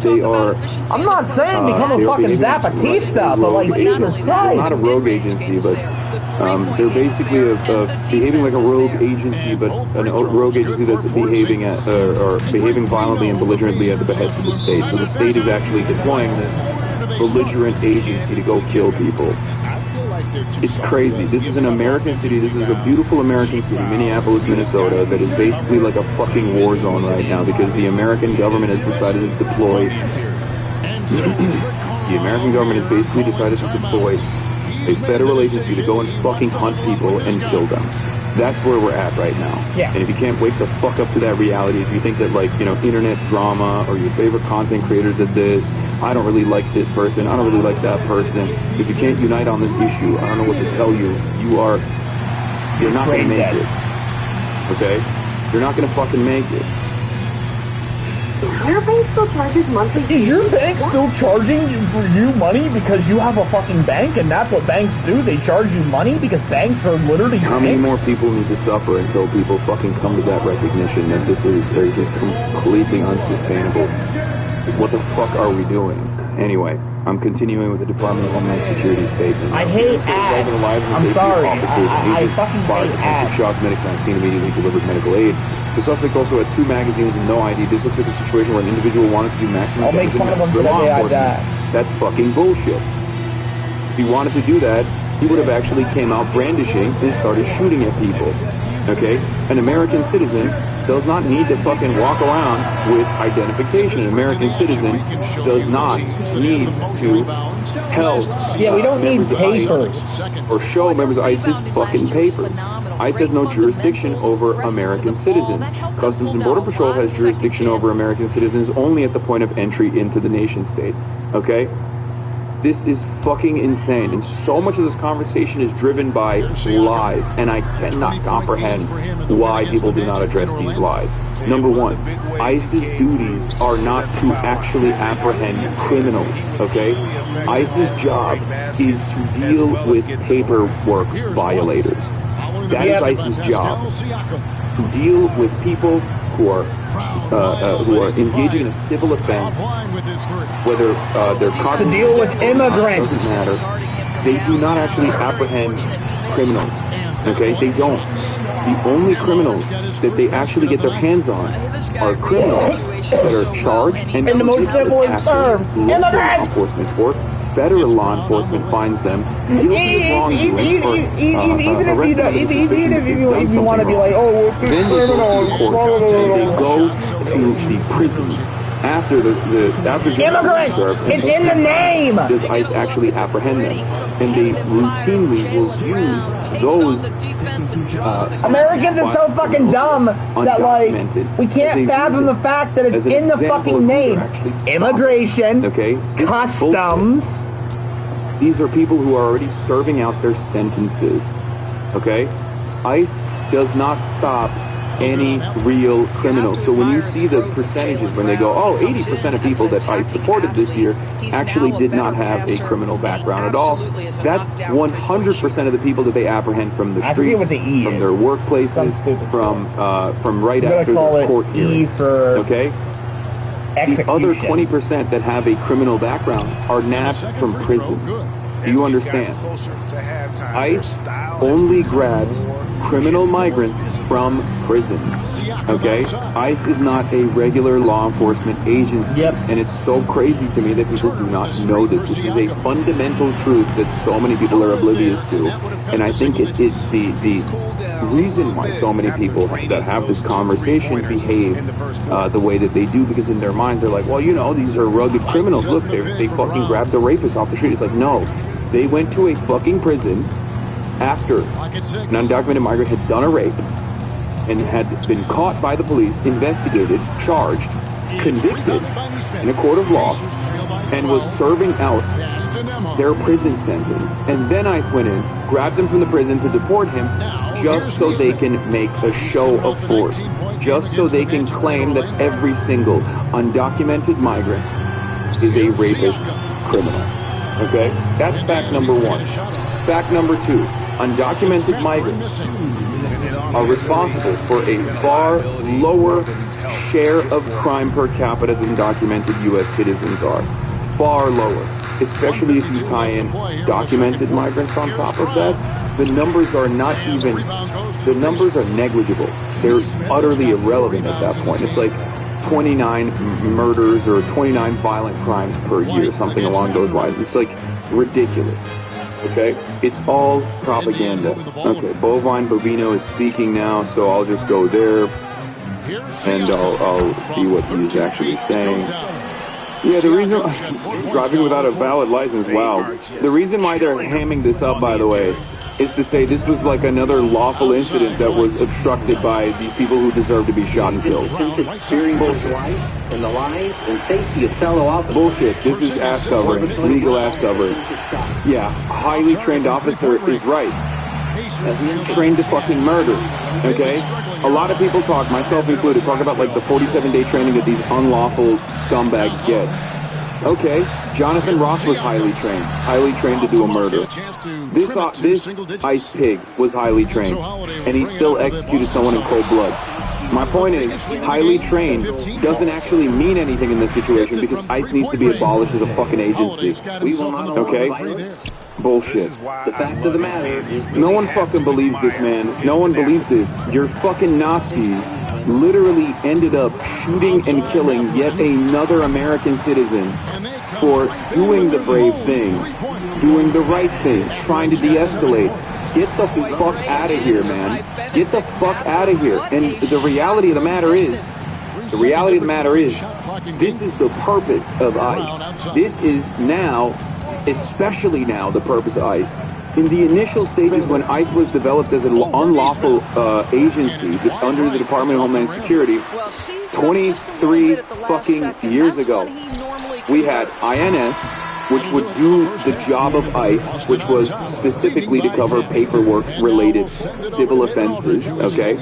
G: They are.
I: I'm not saying become a fucking Zapatista, but like Jesus Christ.
G: Not a rogue agency, but they're basically behaving like a rogue agency, but a rogue agency that's behaving or behaving violently and belligerently at the behest of the state. So the state is actually deploying this belligerent agency to go kill people. It's crazy. This is an American city. This is a beautiful American city, Minneapolis, Minnesota, that is basically like a fucking war zone right now because the American government has decided to deploy. The American government has basically decided to deploy a federal agency to go and fucking hunt people and kill them. That's where we're at right now.
I: Yeah.
G: And if you can't wake the fuck up to that reality, if you think that, like, you know, internet drama or your favorite content creators did this, I don't really like this person, I don't really like that person, if you can't unite on this issue, I don't know what to tell you. You're not going to make it. Okay? You're not going to fucking make it.
E: Your bank still charges monthly?
I: Is your bank still charging for you money because you have a fucking bank and that's what banks do? They charge you money because banks are literally
G: How many more people need to suffer until people fucking come to that recognition that this is just completely unsustainable? What the fuck are we doing? Anyway, I'm continuing with the Department of Homeland Security statement.
I: I hate ads. I'm sorry. I fucking hate ads.
G: Shocked medics on scene immediately delivered medical aid. The suspect also had 2 magazines and no ID. This looks like a situation where an individual wanted to do maximum
I: I'll make fun of him for the day I die.
G: That's fucking bullshit. If he wanted to do that, he would have actually came out brandishing and started shooting at people. Okay? An American citizen does not need to fucking walk around with identification. An American citizen does not need to help.
I: Yeah, we don't need papers.
G: Or show members of ICE's fucking papers. ICE has no jurisdiction over American citizens. Customs and Border Patrol has jurisdiction over American citizens only at the point of entry into the nation state. Okay? This is fucking insane, and so much of this conversation is driven by lies, and I cannot comprehend why people do not address these lies. Number one, ICE's duties are not to actually apprehend criminals, okay? ICE's job is to deal with paperwork violators. That is ICE's job, to deal with people who are engaging in a civil offense, whether they're caught
I: to deal with immigrants.
G: Doesn't matter. They do not actually apprehend criminals. Okay, they don't. The only criminals that they actually get their hands on are criminals that are charged and
I: in the most simple terms,
G: law enforcement or federal law enforcement finds them guilty of wrongdoing. Even if you want to be like, oh, well, then they go to the prison after the
I: immigrants. It's in the name.
G: Does ICE actually apprehend them? And they routinely will use those.
I: Americans are so fucking dumb that, like, we can't fathom the fact that it's in the fucking name. Immigration,
G: okay,
I: customs.
G: These are people who are already serving out their sentences. Okay, ICE does not stop any real criminals. So when you see the percentages, when they go, oh, 80% of people that ICE supported this year actually did not have a criminal background at all, that's 100% of the people that they apprehend from the street, from their workplaces, from right after the court hearing. Okay? The other 20% that have a criminal background are nabbed from prison. Do you understand? ICE only grabs criminal migrants from prison. Okay? ICE is not a regular law enforcement agency.
I: Yep.
G: And it's so crazy to me that people do not know this. This is a fundamental truth that so many people are oblivious to. And I think it is the reason why so many people that have this conversation behave the way that they do, because in their minds they're like, well, you know, these are rugged criminals. Look, they fucking grabbed the rapist off the street. It's like, no. They went to a fucking prison after an undocumented migrant had done a rape and had been caught by the police, investigated, charged, convicted in a court of law, and was serving out their prison sentence. And then ICE went in, grabbed him from the prison to deport him, just so they can make a show of force, just so they can claim that every single undocumented migrant is a rapist criminal. Okay? That's fact number one. Fact number two. undocumented migrants are responsible for a far lower share of crime per capita than documented U.S. citizens are. Far lower. Especially if you tie in documented migrants on top of that, the numbers are not even, the numbers are negligible. They're utterly irrelevant at that point. It's like 29 murders or 29 violent crimes per year, something along those lines. It's like ridiculous. Okay? It's all propaganda. Okay, Bovine Bovino is speaking now, so I'll just go there and I'll see what he's actually saying. Yeah, the reason driving without a valid license, wow. The reason why they're hamming this up, by the way, is to say this was like another lawful incident that was obstructed by these people who deserve to be shot and killed.
N: Fearing both life and the lives and safety of fellow officers.
G: Bullshit. This is ass covering. Legal ass covering. Yeah, a highly trained officer is right. Trained to fucking murder. Okay? A lot of people talk, myself included, talk about like the 47-day training that these unlawful scumbags get. Okay, Jonathan Ross was highly trained to do a murder. This ICE pig was highly trained, and he still executed someone in cold blood. My point is, highly trained doesn't actually mean anything in this situation because ICE needs to be abolished as a fucking agency. Okay? Bullshit.
N: The fact of the matter is...
G: No one fucking believes this, man. No one believes this. Your fucking Nazis literally ended up shooting and killing yet another American citizen for doing the brave thing, doing the right thing, trying to de-escalate. Get the fuck out of here, man. Get the fuck out of here. And the reality of the matter is, this is the purpose of ICE. This is now, especially now, the purpose of ICE. In the initial stages when ICE was developed as an unlawful agency under the Department of Homeland Security, 23 fucking years ago, we had INS, which would do the job of ICE, which was specifically to cover paperwork-related civil offenses, okay?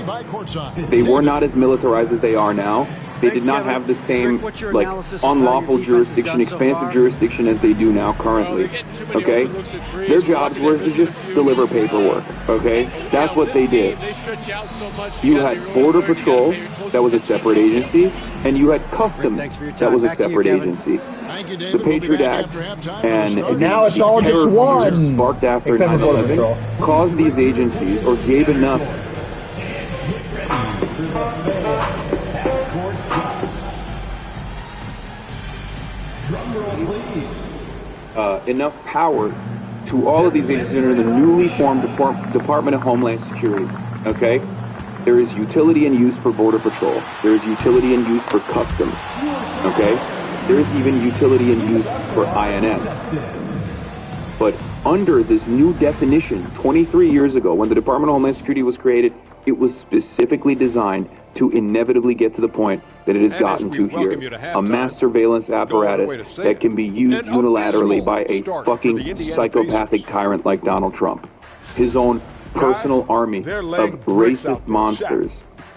G: They were not as militarized as they are now. They did not have the same, like, unlawful jurisdiction, expansive jurisdiction as they do now currently, okay? Their jobs were to just deliver paperwork, okay? That's what they did. You had Border Patrol, that was a separate agency, and you had Customs, that was a separate agency. The Patriot Act and
I: now it's all just one.
G: Sparked after 9/11 caused these agencies, or gave enough... enough power to all of these agencies under the newly formed Department of Homeland Security, okay? There is utility and use for Border Patrol. There is utility and use for Customs, okay? There is even utility and use for INS. But under this new definition, 23 years ago, when the Department of Homeland Security was created, it was specifically designed to inevitably get to the point that it has gotten to here. A mass surveillance apparatus that can be used unilaterally by a fucking psychopathic tyrant like Donald Trump. His own personal army of racist monsters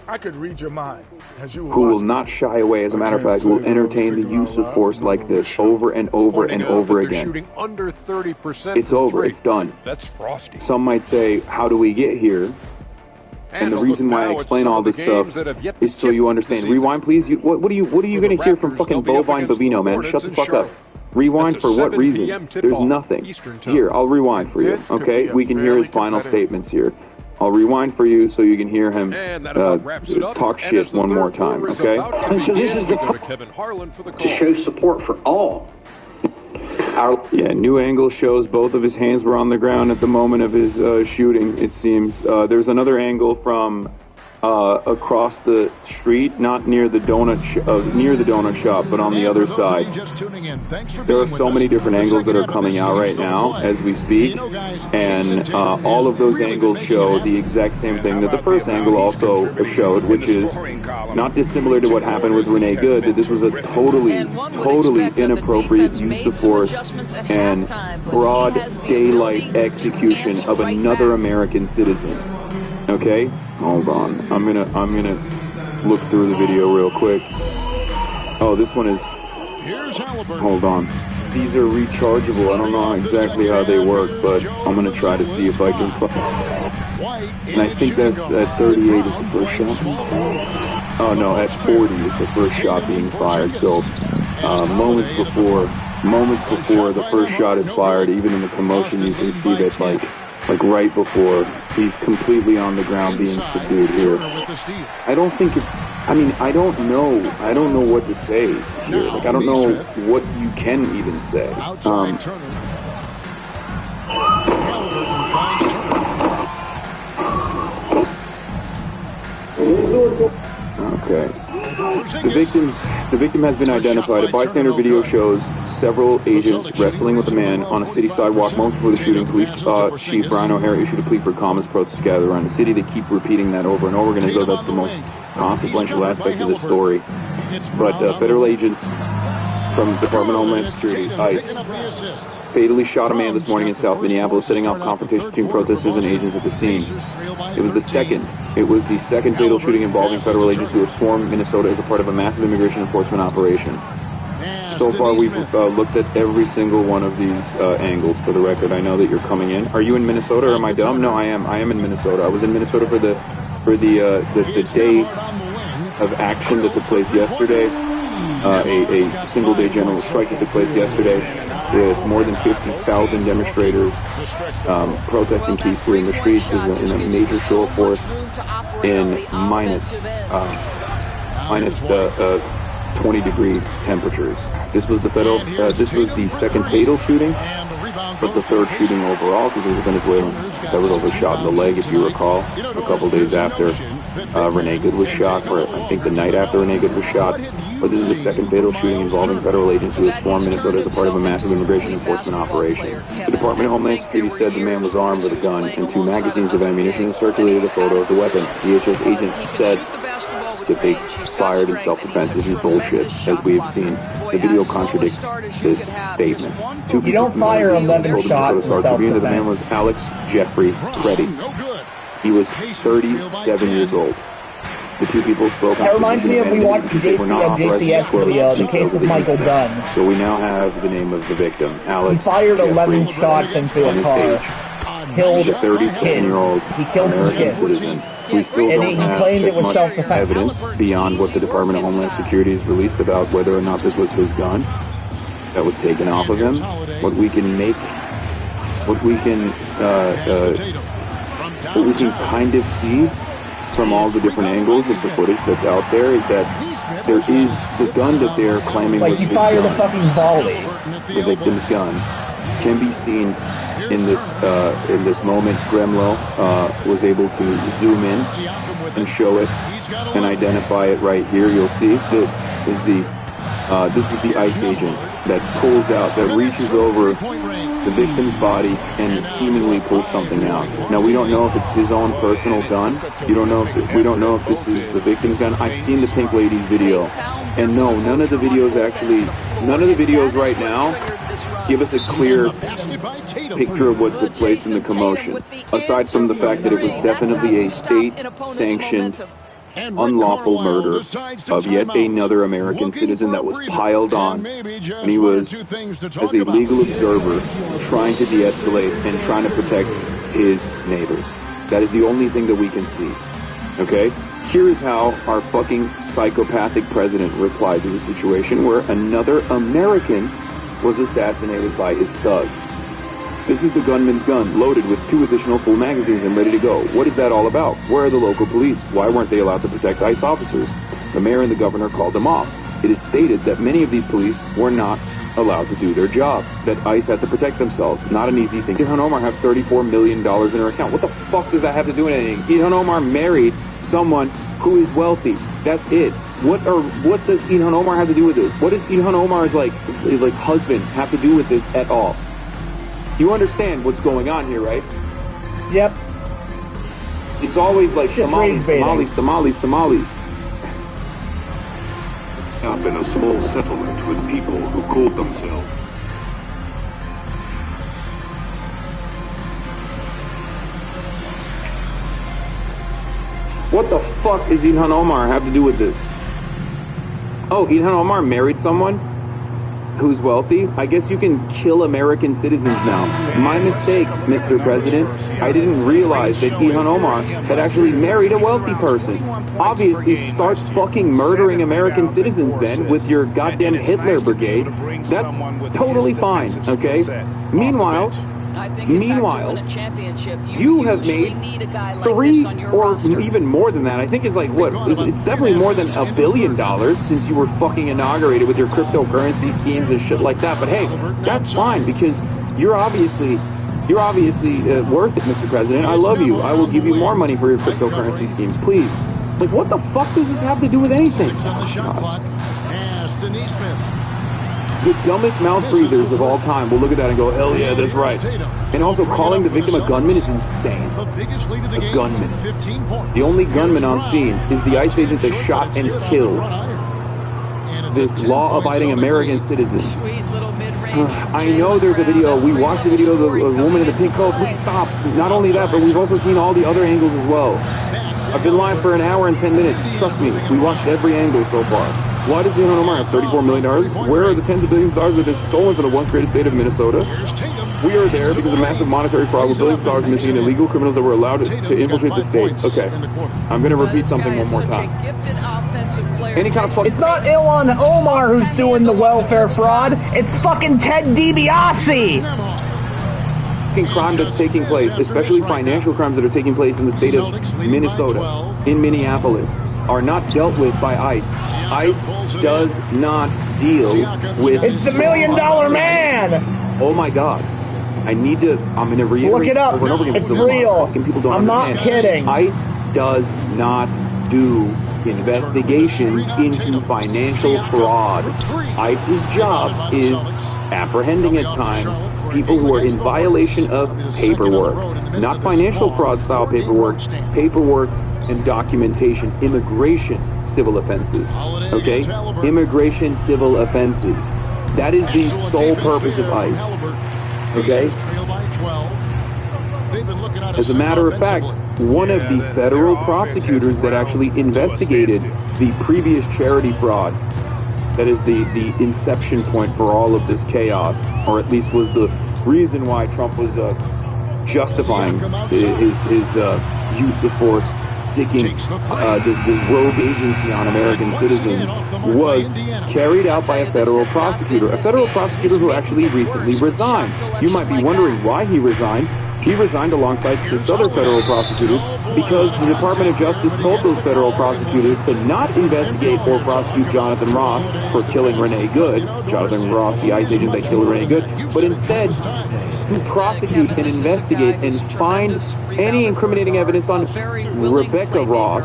K: I could read your mind as you
G: who will not shy away, as a matter of fact, will entertain the use of force like this over and over and over again.
O: Shooting under 30%.
G: It's over. It's done.
O: That's frosty.
G: Some might say, how do we get here? And the reason why I explain all this stuff is so you understand. Rewind, please. What are you going to hear from fucking Bovine Bovino, man? Shut the fuck up. Rewind for what reason? There's nothing. Here, I'll rewind for you, okay? We can hear his final statements here. I'll rewind for you so you can hear him talk shit one more time, okay?
N: So this is to show support for all.
G: Yeah, new angle shows both of his hands were on the ground at the moment of his shooting, it seems. There's another angle from across the street, not near the donut shop, but on the other side. There are so many different angles that are coming out right now as we speak, and all of those angles show the exact same thing that the first angle also showed, which is not dissimilar to what happened with Renee Good, that this was a totally inappropriate use of force and broad daylight execution of another American citizen. Okay, hold on. I'm gonna look through the video real quick. Oh, this one is. Hold on. these are rechargeable. I don't know exactly how they work, but I'm gonna try to see if I can. And I think that's at 38 is the first shot. Oh no, at 40 is the first shot being fired. So moments before the first shot is fired, even in the commotion, you can see that like right before he's completely on the ground being subdued here. I don't think it's. I mean, I don't know what to say here. Like, I don't know what you can even say. Okay. The victim has been identified. A bystander video shows several agents wrestling with a man on a city sidewalk. Moments before the shooting, Police Chief Brian O'Hara issued a plea for calm as protests gather around the city. They keep repeating that over and over again as though that's the most consequential aspect of the story. But federal agents from the Department of Homeland Security, ICE, fatally shot a man this morning in South Minneapolis, setting off confrontation between protesters and agents at the scene. It was the second fatal shooting involving federal agents who have swarmed Minnesota as a part of a massive immigration enforcement operation. So far, we've looked at every single one of these angles. For the record, I know that you're coming in. Are you in Minnesota, or am I dumb? No, I am. I am in Minnesota. I was in Minnesota for the day of action that took place yesterday. A single-day general strike that took place yesterday with more than 50,000 demonstrators protesting peacefully in the streets in a major show of force in minus 20-degree temperatures. This was the second fatal shooting, but the third shooting overall, because there was a Venezuelan that was overshot in the leg, if you recall, a couple days after Renee Good was shot, or I think the night after Renee Good was shot. But this is the second fatal shooting involving federal agents who have swarmed Minnesota as a part of a massive immigration enforcement operation. The Department of Homeland Security said the man was armed with a gun and 2 magazines of ammunition and circulated a photo of the weapon. DHS agents said that they fired in self-defense. This is bullshit, as we have seen. The video contradicts this statement.
I: You don't fire 11 shots in self-defense.
G: The man was Alex Jeffrey Preddy. He was 37 years old. The two people spoke.
I: That reminds me of we watched the JCS video, the case of Michael Dunn.
G: So we now have the name of the victim, Alex.
I: He fired 11 shots into a car. Killed
G: a 37-year-old American citizen. We still don't have much evidence beyond what the Department of Homeland Security has released about whether or not this was his gun that was taken off of him. What we can kind of see from all the different angles of the footage that's out there is that there is the gun that they're claiming was
I: you fired a fucking volley.
G: The victim's gun can be seen in this moment. Gremlo was able to zoom in and show it and identify it right here. You'll see this is the ICE agent that pulls out, that reaches over the victim's body and seemingly pulls something out. Now we don't know if it's his own personal gun. We don't know if this is the victim's gun. I've seen the Pink Lady's video, and no, none of the videos right now give us a clear picture of what took place in the commotion, aside from the fact that it was definitely a state-sanctioned unlawful murder of yet another American citizen that was piled on, and he was, as a legal observer, trying to de-escalate and trying to protect his neighbors. That is the only thing that we can see. Okay? Here is how our fucking psychopathic president replied to the situation where another American was assassinated by his thugs. This is the gunman's gun, loaded with 2 additional full magazines and ready to go. What is that all about? Where are the local police? Why weren't they allowed to protect ICE officers? The mayor and the governor called them off. It is stated that many of these police were not allowed to do their job, that ICE had to protect themselves. Not an easy thing. Ilhan Omar has $34 million in her account. What the fuck does that have to do with anything? Ilhan Omar married someone who is wealthy. That's it. What does Ilhan Omar have to do with this? What does Ilhan Omar's husband have to do with this at all? You understand what's going on here, right?
I: Yep.
G: It's always like Somalis.
P: Up in a small settlement with people who called themselves.
G: What the fuck does Ilhan Omar have to do with this? Oh, Ilhan Omar married someone who's wealthy, I guess you can kill American citizens now. My mistake, Mr. President. I didn't realize that Ilhan Omar had actually married a wealthy person. Obviously, start fucking murdering American citizens then with your goddamn Hitler brigade. That's totally fine, okay? Meanwhile, you have made three or even more than that. I think it's like, what? It's definitely more than $1 billion since you were fucking inaugurated with your cryptocurrency schemes and shit like that. But hey, that's fine because you're obviously worth it, Mr. President. I love you. I will give you more money for your cryptocurrency schemes, please. Like, what the fuck does this have to do with anything? The dumbest mouth breathers of all time will look at that and go, hell yeah, that's right. And also, calling the victim a gunman is insane. A gunman. The only gunman on scene is the ICE agent that shot and killed this law-abiding American citizen. I know there's a video. We watched the video of the woman in the pink coat. Please stop. Not only that, but we've also seen all the other angles as well. I've been live for an hour and 10 minutes. Trust me, we watched every angle so far. Why does Ilhan Omar have $34 million? Where are the tens of billions of dollars that is stolen from the once great state of Minnesota? We are there because of massive monetary fraud with billions of dollars missing and illegal criminals that were allowed to infiltrate the state. Okay, I'm going to repeat something one more time. Any kind of fucking...
I: It's not Ilhan Omar who's doing the welfare fraud. It's fucking Ted DiBiase.
G: Crime that's taking place, especially financial crimes that are taking place in the state of Minnesota, in Minneapolis, are not dealt with by ICE. ICE does not deal with...
I: It's the $1 Million Man!
G: Oh my God. I'm going to reiterate...
I: Look it up. It's real. I'm not kidding.
G: ICE does not do investigations into financial fraud. ICE's job is apprehending at times people who are in violation of paperwork. Not financial fraud style paperwork and documentation, immigration civil offenses, okay? Immigration civil offenses. That is the sole purpose of ICE, okay? As a matter of fact, one of the federal prosecutors that actually investigated the previous charity fraud, that is the inception point for all of this chaos, or at least was the reason why Trump was justifying his use of force, seeking the rogue agency on American citizens, was carried out by a federal prosecutor who actually recently resigned. You might be wondering why he resigned. He resigned alongside 6 other federal prosecutors because the Department of Justice told those federal prosecutors to not investigate or prosecute Jonathan Ross for killing Renee Good, Jonathan Ross, the ICE agent that killed Renee Good, but instead to prosecute and investigate and find any incriminating evidence on Rebecca Ross,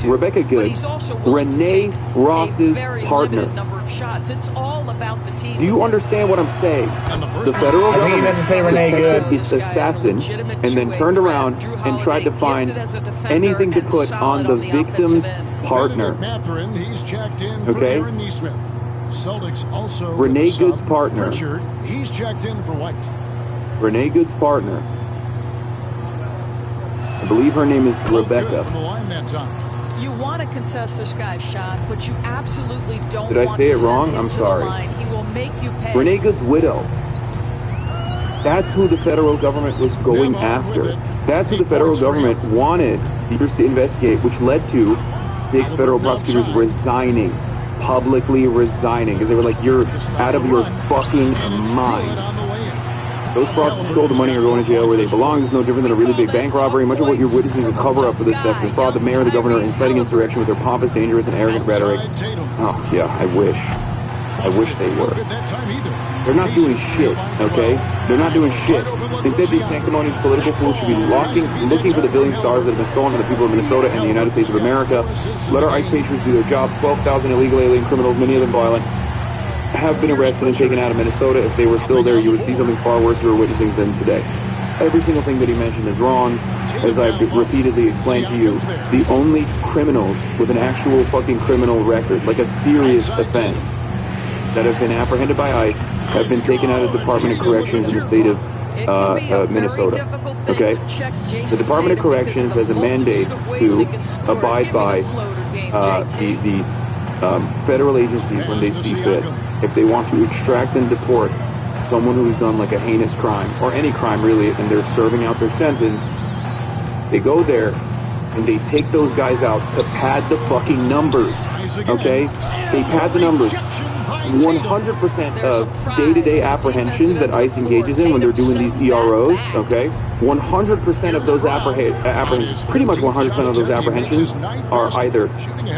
G: Rebecca Good, Renee Ross's partner. Do you understand what I'm saying? The federal government took its assassin and then turned around and tried to find anything to put on the victim's partner. Okay? Renee Good's partner.
K: He's checked in for White.
G: Renee Good's partner. I believe her name is Rebecca.
J: You want to contest this guy's shot, but you absolutely don't.
G: Did I say it wrong? I'm sorry.
J: He will make you pay.
G: Renee Good's widow. That's who the federal government was going after. That's who the federal government wanted to investigate, which led to 6 federal prosecutors resigning, publicly resigning, because they were like, you're out of your fucking mind. Those frauds who stole the money are going to jail where they belong. It's no different than a really big bank robbery. Much of what you're witnessing is a cover-up for this theft and fraud. The mayor and the governor are inciting insurrection with their pompous, dangerous, and arrogant rhetoric. Oh, yeah, I wish they were. They're not doing shit, okay? They're not doing shit. Instead, these sanctimonious political fools should be looking for the $1 billion that have been stolen from the people of Minnesota and the United States of America. Let our ICE patriots do their job. 12,000 illegal alien criminals, many of them violent, have been arrested and taken out of Minnesota. If they were still there, you would see something far worse you were witnessing than today. Every single thing that he mentioned is wrong. As I've repeatedly explained to you, the only criminals with an actual fucking criminal record, like a serious offense, that have been apprehended by ICE have been taken out of the Department of Corrections in the state of Minnesota. Okay? The Department of Corrections has a mandate to abide by the federal agencies, when they see fit, if they want to extract and deport someone who's done like a heinous crime, or any crime really, and they're serving out their sentence, they go there and they take those guys out to pad the fucking numbers, okay? They pad the numbers. 100% of day-to-day apprehensions that ICE engages in when they're doing these EROs, okay? 100% of those apprehensions, pretty much 100% of those apprehensions are either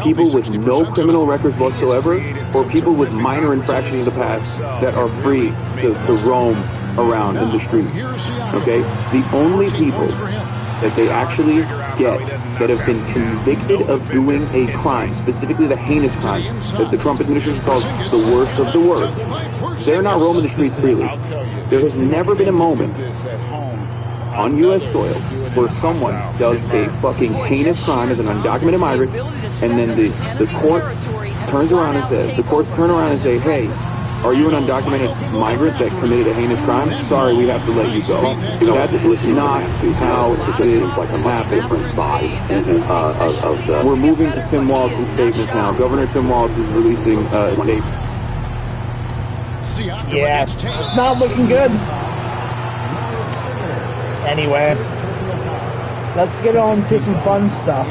G: people with no criminal records whatsoever or people with minor infractions in the past that are free to roam around in the street, okay? The only people that they actually get that have been convicted of doing a crime, specifically the heinous crime that the Trump administration calls the worst of the worst, they're not roaming the streets freely. There has never been a moment on U.S. soil where someone does a fucking heinous crime as an undocumented migrant, and then the court turns around and says, hey, are you an undocumented migrant that committed a heinous crime? Sorry, we have to let you go. That is not how it is like a different vibe. We're moving to Tim Walz's statements now. Governor Tim Walz is releasing a statement.
I: Yeah, it's not looking good. Anyway, let's get on to some fun stuff.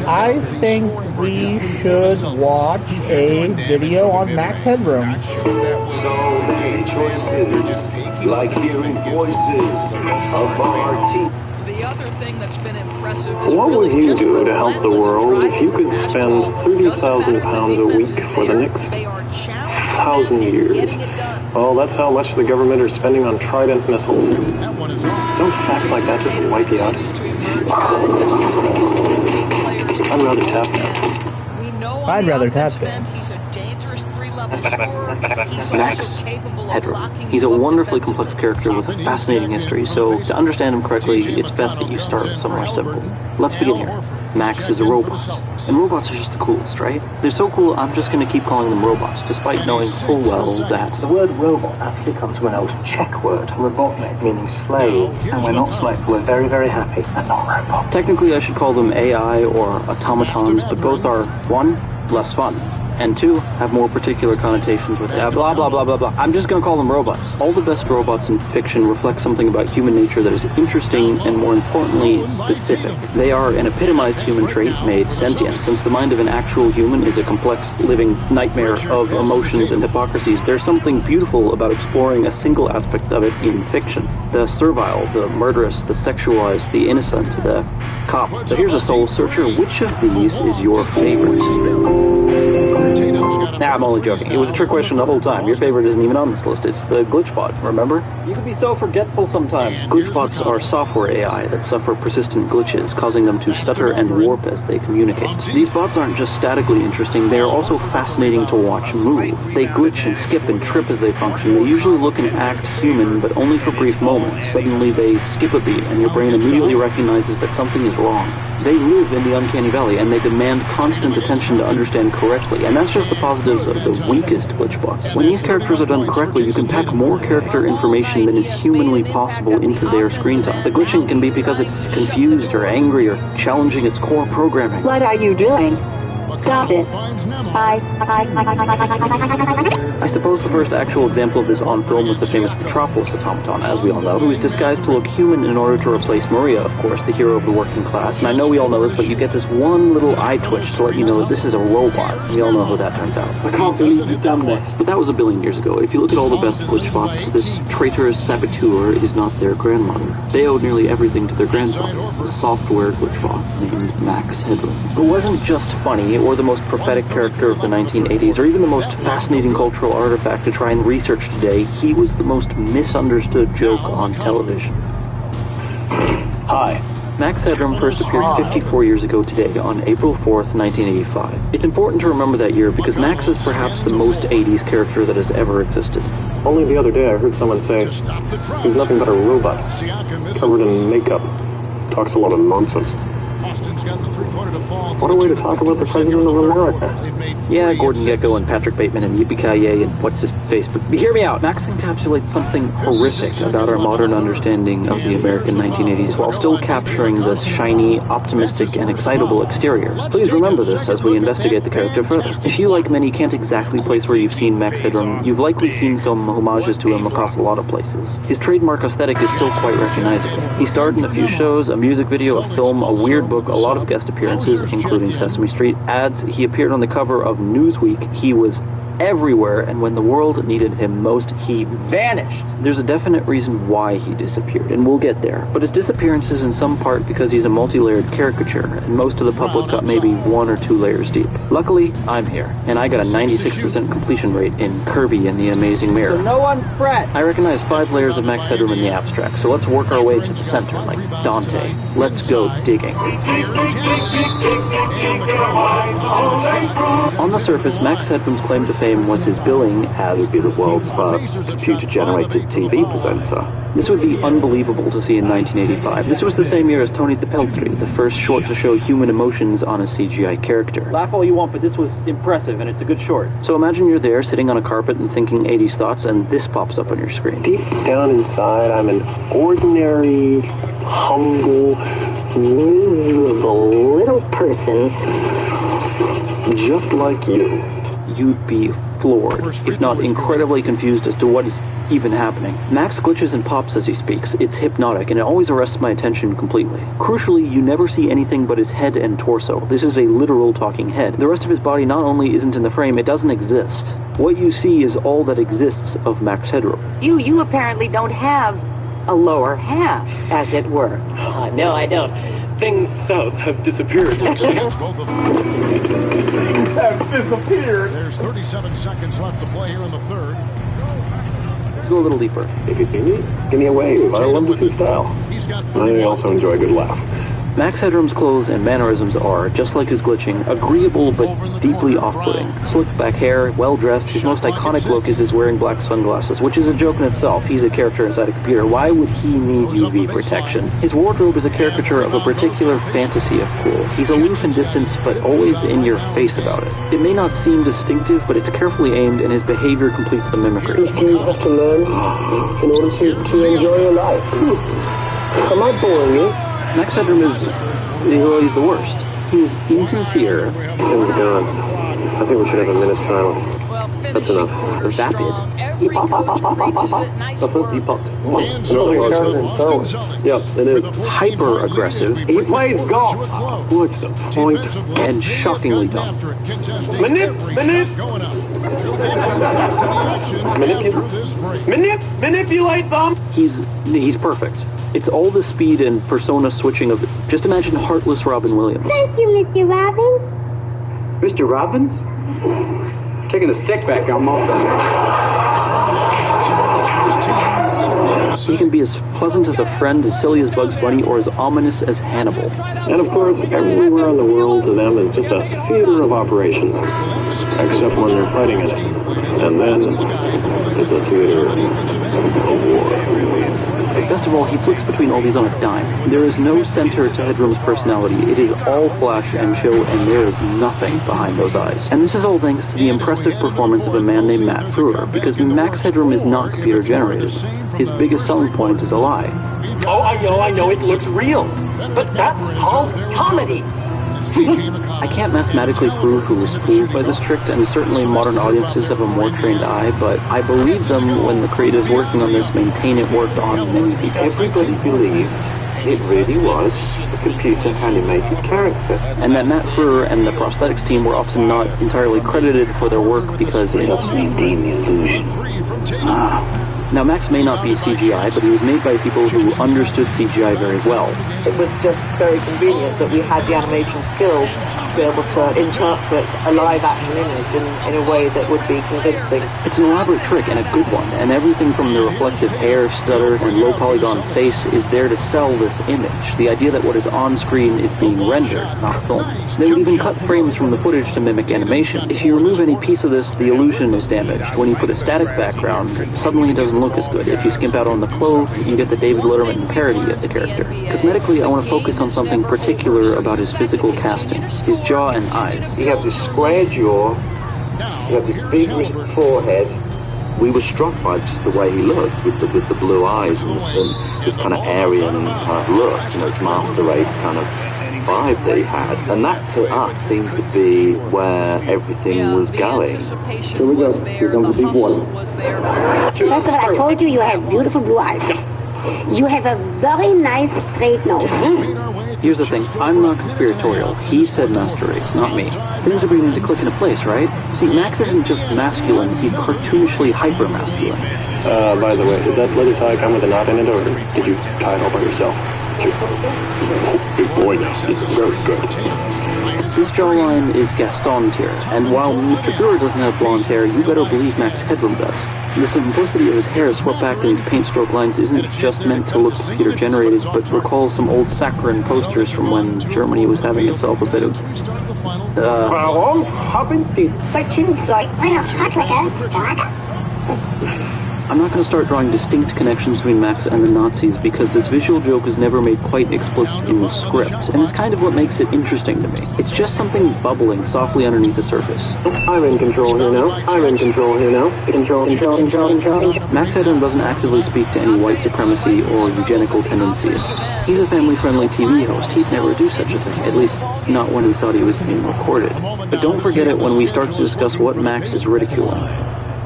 I: I think we should watch a video on Max Headroom.
B: So many choices, like hearing voices of our team.
J: The other thing that's been impressive is
Q: what would you do to help the world if you could spend £30,000 a week for the next 1,000 years? Well, that's how much the government are spending on Trident missiles. Don't facts like that just wipe you out? I'd rather tap dance.
I: I'd rather tap dance.
R: Max Headroom. He's a wonderfully complex character with a fascinating history, so to understand him correctly, it's best that you start somewhere simple. Let's begin here. Max is a robot. And robots are just the coolest, right? They're so cool, I'm just going to keep calling them robots, despite knowing full well that
N: the word robot actually comes from an old Czech word, robotnik, meaning slave. And we're not slave, we're very, very happy and not robot.
R: Technically, I should call them AI or automatons, but both are, 1, less fun, and 2, have more particular connotations with blah, blah, blah, blah, blah. I'm just going to call them robots. All the best robots in fiction reflect something about human nature that is interesting and, more importantly, specific. They are an epitomized human trait made sentient. Since the mind of an actual human is a complex, living nightmare of emotions and hypocrisies, there's something beautiful about exploring a single aspect of it in fiction. The servile, the murderous, the sexualized, the innocent, the cop. So here's a soul searcher. Which of these is your favorite? Nah, I'm only joking. It was a trick question the whole time. Your favorite isn't even on this list. It's the glitchbot, remember? You can be so forgetful sometimes. Glitchbots are software AI that suffer persistent glitches, causing them to stutter and warp as they communicate. These bots aren't just statically interesting, they are also fascinating to watch move. They glitch and skip and trip as they function. They usually look and act human, but only for brief moments. Suddenly they skip a beat, and your brain immediately recognizes that something is wrong. They live in the uncanny valley, and they demand constant attention to understand correctly, and that's just the positives of the weakest glitchbots. When these characters are done correctly, you can pack more character information than is humanly possible into their screen time. The glitching can be because it's confused or angry or challenging its core programming.
S: What are you doing? Stop it.
R: I suppose the first actual example of this on film was the famous Metropolis automaton, as we all know, who is disguised to look human in order to replace Maria, of course, the hero of the working class. And I know we all know this, but you get this one little eye twitch to let you know that this is a robot. We all know how that turns out.
N: I can't believe you've done this.
R: But that was a billion years ago. If you look at all the best glitchbots, this traitorous saboteur is not their grandmother. They owe nearly everything to their grandfather, the software glitchbot named Max Headroom, who wasn't just funny or the most prophetic character of the 1980s, or even the most fascinating cultural artifact to try and research today. He was the most misunderstood joke on television.
Q: Hi.
R: Max Headroom first appeared 54 years ago today, on April 4th, 1985. It's important to remember that year because Max is perhaps the most 80s character that has ever existed.
Q: Only the other day I heard someone say, he's nothing but a robot, covered in makeup, talks a lot of nonsense.
K: Boston's got the three-quarter to fall.
Q: What a way to talk about the President of America.
R: Yeah, Gordon Gekko and Patrick Bateman and Yippee-Ki-Yay and what's-his-face. But hear me out. Max encapsulates something horrific about our modern understanding of the American 1980s while still capturing this shiny, optimistic, and excitable exterior. Please remember this as we investigate the character further. If you, like many, can't exactly place where you've seen Max Headroom, you've likely seen some homages to him across a lot of places. His trademark aesthetic is still quite recognizable. He starred in a few shows, a music video, a film, a weird book, a lot of guest appearances, including Sesame Street ads. He appeared on the cover of Newsweek. He was everywhere, and when the world needed him most, he vanished. There's a definite reason why he disappeared, and we'll get there. But his disappearance is in some part because he's a multi-layered caricature, and most of the public got maybe 1 or 2 layers deep. Luckily, I'm here, and I got a 96% completion rate in Kirby and the Amazing Mirror.
I: So no one fret.
R: I recognize 5 layers of Max Headroom in the abstract, so let's work our way to the center, like Dante. Let's go digging. On the surface, Max Headroom's claim to fame was his billing as
Q: the world's first computer-generated TV presenter.
R: This would be unbelievable to see in 1985. This was the same year as Tony the Peltry, the first short to show human emotions on a CGI character.
I: Laugh all you want, but this was impressive, and it's a good short.
R: So imagine you're there, sitting on a carpet and thinking 80s thoughts, and this pops up on your screen.
Q: Deep down inside, I'm an ordinary, humble, miserable little person, just like you.
R: You'd be floored, if not incredibly confused as to what is even happening. Max glitches and pops as he speaks. It's hypnotic, and it always arrests my attention completely. Crucially, you never see anything but his head and torso. This is a literal talking head. The rest of his body not only isn't in the frame, it doesn't exist. What you see is all that exists of Max Headroom.
S: You apparently don't have a lower half, as it were.
F: No, I don't. Things have disappeared.
K: Things
C: have disappeared.
K: There's 37 seconds left to play here in the third.
R: Let's go a little deeper.
Q: If you see me, give me a wave. I love to see style. I also enjoy a good laugh.
R: Max Headroom's clothes and mannerisms are, just like his glitching, agreeable but deeply off-putting. Slicked back hair, well-dressed, his most iconic look is his wearing black sunglasses, which is a joke in itself. He's a character inside a computer. Why would he need UV protection? His wardrobe is a caricature of a particular fantasy of cool. He's aloof and distant, but always in your face about it. It may not seem distinctive, but it's carefully aimed, and his behavior completes the mimicry.
Q: You have to learn in order to enjoy your life. Am I boring you?
R: Max Headroom is, he's the worst. He's insincere.
Q: Oh my God. I think we should have a minute's silence. That's enough.
R: Vapid.
Q: He popped. Yep, it is.
R: Hyper-aggressive.
Q: He plays golf. What's the point?
R: And shockingly dumb.
Q: Manipulate them.
R: He's perfect. It's all the speed and persona switching of... Just imagine heartless Robin Williams.
T: Thank you, Mr. Robbins.
Q: Mr. Robbins? Taking the stick back, I'm off.
R: He can be as pleasant as a friend, as silly as Bugs Bunny, or as ominous as Hannibal.
Q: And of course, everywhere in the world to them is just a theater of operations. Except when they're fighting in it. And then, it's a theater of war.
R: Best of all, he flicks between all these on a dime. There is no center to Headroom's personality. It is all flash and show, and there is nothing behind those eyes. And this is all thanks to the impressive performance of a man named Matt Frewer, because Max Headroom is not computer-generated. His biggest selling point is a lie.
F: Oh, I know, it looks real. But that's called comedy.
R: I can't mathematically prove who was fooled by this trick, and certainly modern audiences have a more trained eye, but I believe them when the creatives working on this maintain it worked on many people.
Q: Everybody believed it really was a computer-animated character.
R: And that Matt Frewer and the prosthetics team were often not entirely credited for their work because it helps maintain the illusion. Now, Max may not be CGI, but he was made by people who understood CGI very well.
U: It was just very convenient that we had the animation skills to be able to interpret a live-action image in a way that would be convincing.
R: It's an elaborate trick and a good one, and everything from the reflective hair, stutter, and low-polygon face is there to sell this image. The idea that what is on screen is being rendered, not filmed. They would even cut frames from the footage to mimic animation. If you remove any piece of this, the illusion is damaged. When you put a static background, suddenly it doesn't doesn't look as good. If you skimp out on the clothes, you get the David Letterman parody of the character. Cosmetically, I want to focus on something particular about his physical casting, his jaw and eyes.
T: He had this square jaw, he had this big forehead. We were struck by just the way he looked, with the blue eyes and this kind of Aryan look, this Master Race kind of vibe that he had. And that, to us, seemed to be where everything was going.
V: Here we go. Here comes the big one.
W: First of all, I told you have beautiful blue eyes. You have a very nice straight nose.
R: Here's the thing, I'm not conspiratorial. He said Master Race, not me. Things are beginning to click into place, right? See, Max isn't just masculine, he's cartoonishly hyper-masculine.
Q: By the way, did that leather tie come with a knot in it, or did you tie it all by yourself?
P: Big boy now. It's very good.
R: His jawline is Gaston tier, and while Mr. Brewer doesn't have blonde hair, you better believe Max Headroom does. The simplicity of his hair swept back in his paint stroke lines isn't just meant to look computer-generated, but recalls some old saccharine posters from when Germany was having itself a bit of...
W: Warum haben die Deutschen so eine schreckliche
R: I'm not going to start drawing distinct connections between Max and the Nazis because this visual joke is never made quite explicit in the script, and it's kind of what makes it interesting to me. It's just something bubbling softly underneath the surface.
Q: I'm in control here now. I'm in control here now. Control.
R: Max Headroom doesn't actively speak to any white supremacy or eugenical tendencies. He's a family-friendly TV host. He'd never do such a thing, at least not when he thought he was being recorded. But don't forget it when we start to discuss what Max is ridiculing.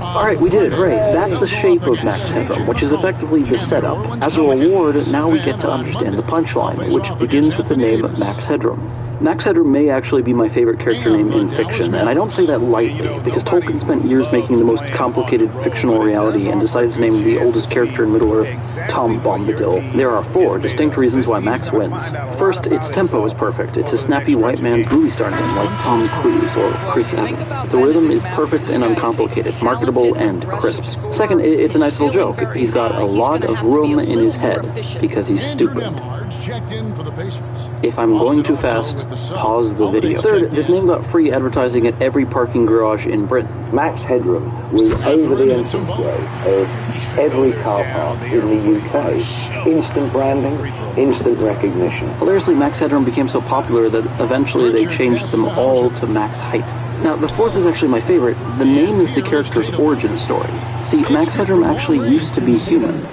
R: Alright, we did it, hooray. That's the shape of Max Headroom, which is effectively the setup. As a reward, now we get to understand the punchline, which begins with the name Max Headroom. Max Headroom may actually be my favorite character name in fiction, and I don't say that lightly, because Tolkien spent years making the most complicated fictional reality and decided to name the oldest character in Middle-earth Tom Bombadil. There are 4 distinct reasons why Max wins. First, its tempo is perfect. It's a snappy white man's movie star name, like Tom Cruise or Chris Evans. The rhythm is perfect and uncomplicated, marketable and crisp. Second, it's a nice little joke. He's got a lot of room in his head, because he's stupid. If I'm going too fast, pause the video. Third, this name got free advertising at every parking garage in Britain.
T: Max Headroom was over the entranceway of every car park in the UK. Instant branding, instant recognition.
R: Hilariously, Max Headroom became so popular that eventually they changed them all to Max Height. Now, the fourth is actually my favorite. The name is the character's origin story. See, Max Headroom actually used to be human.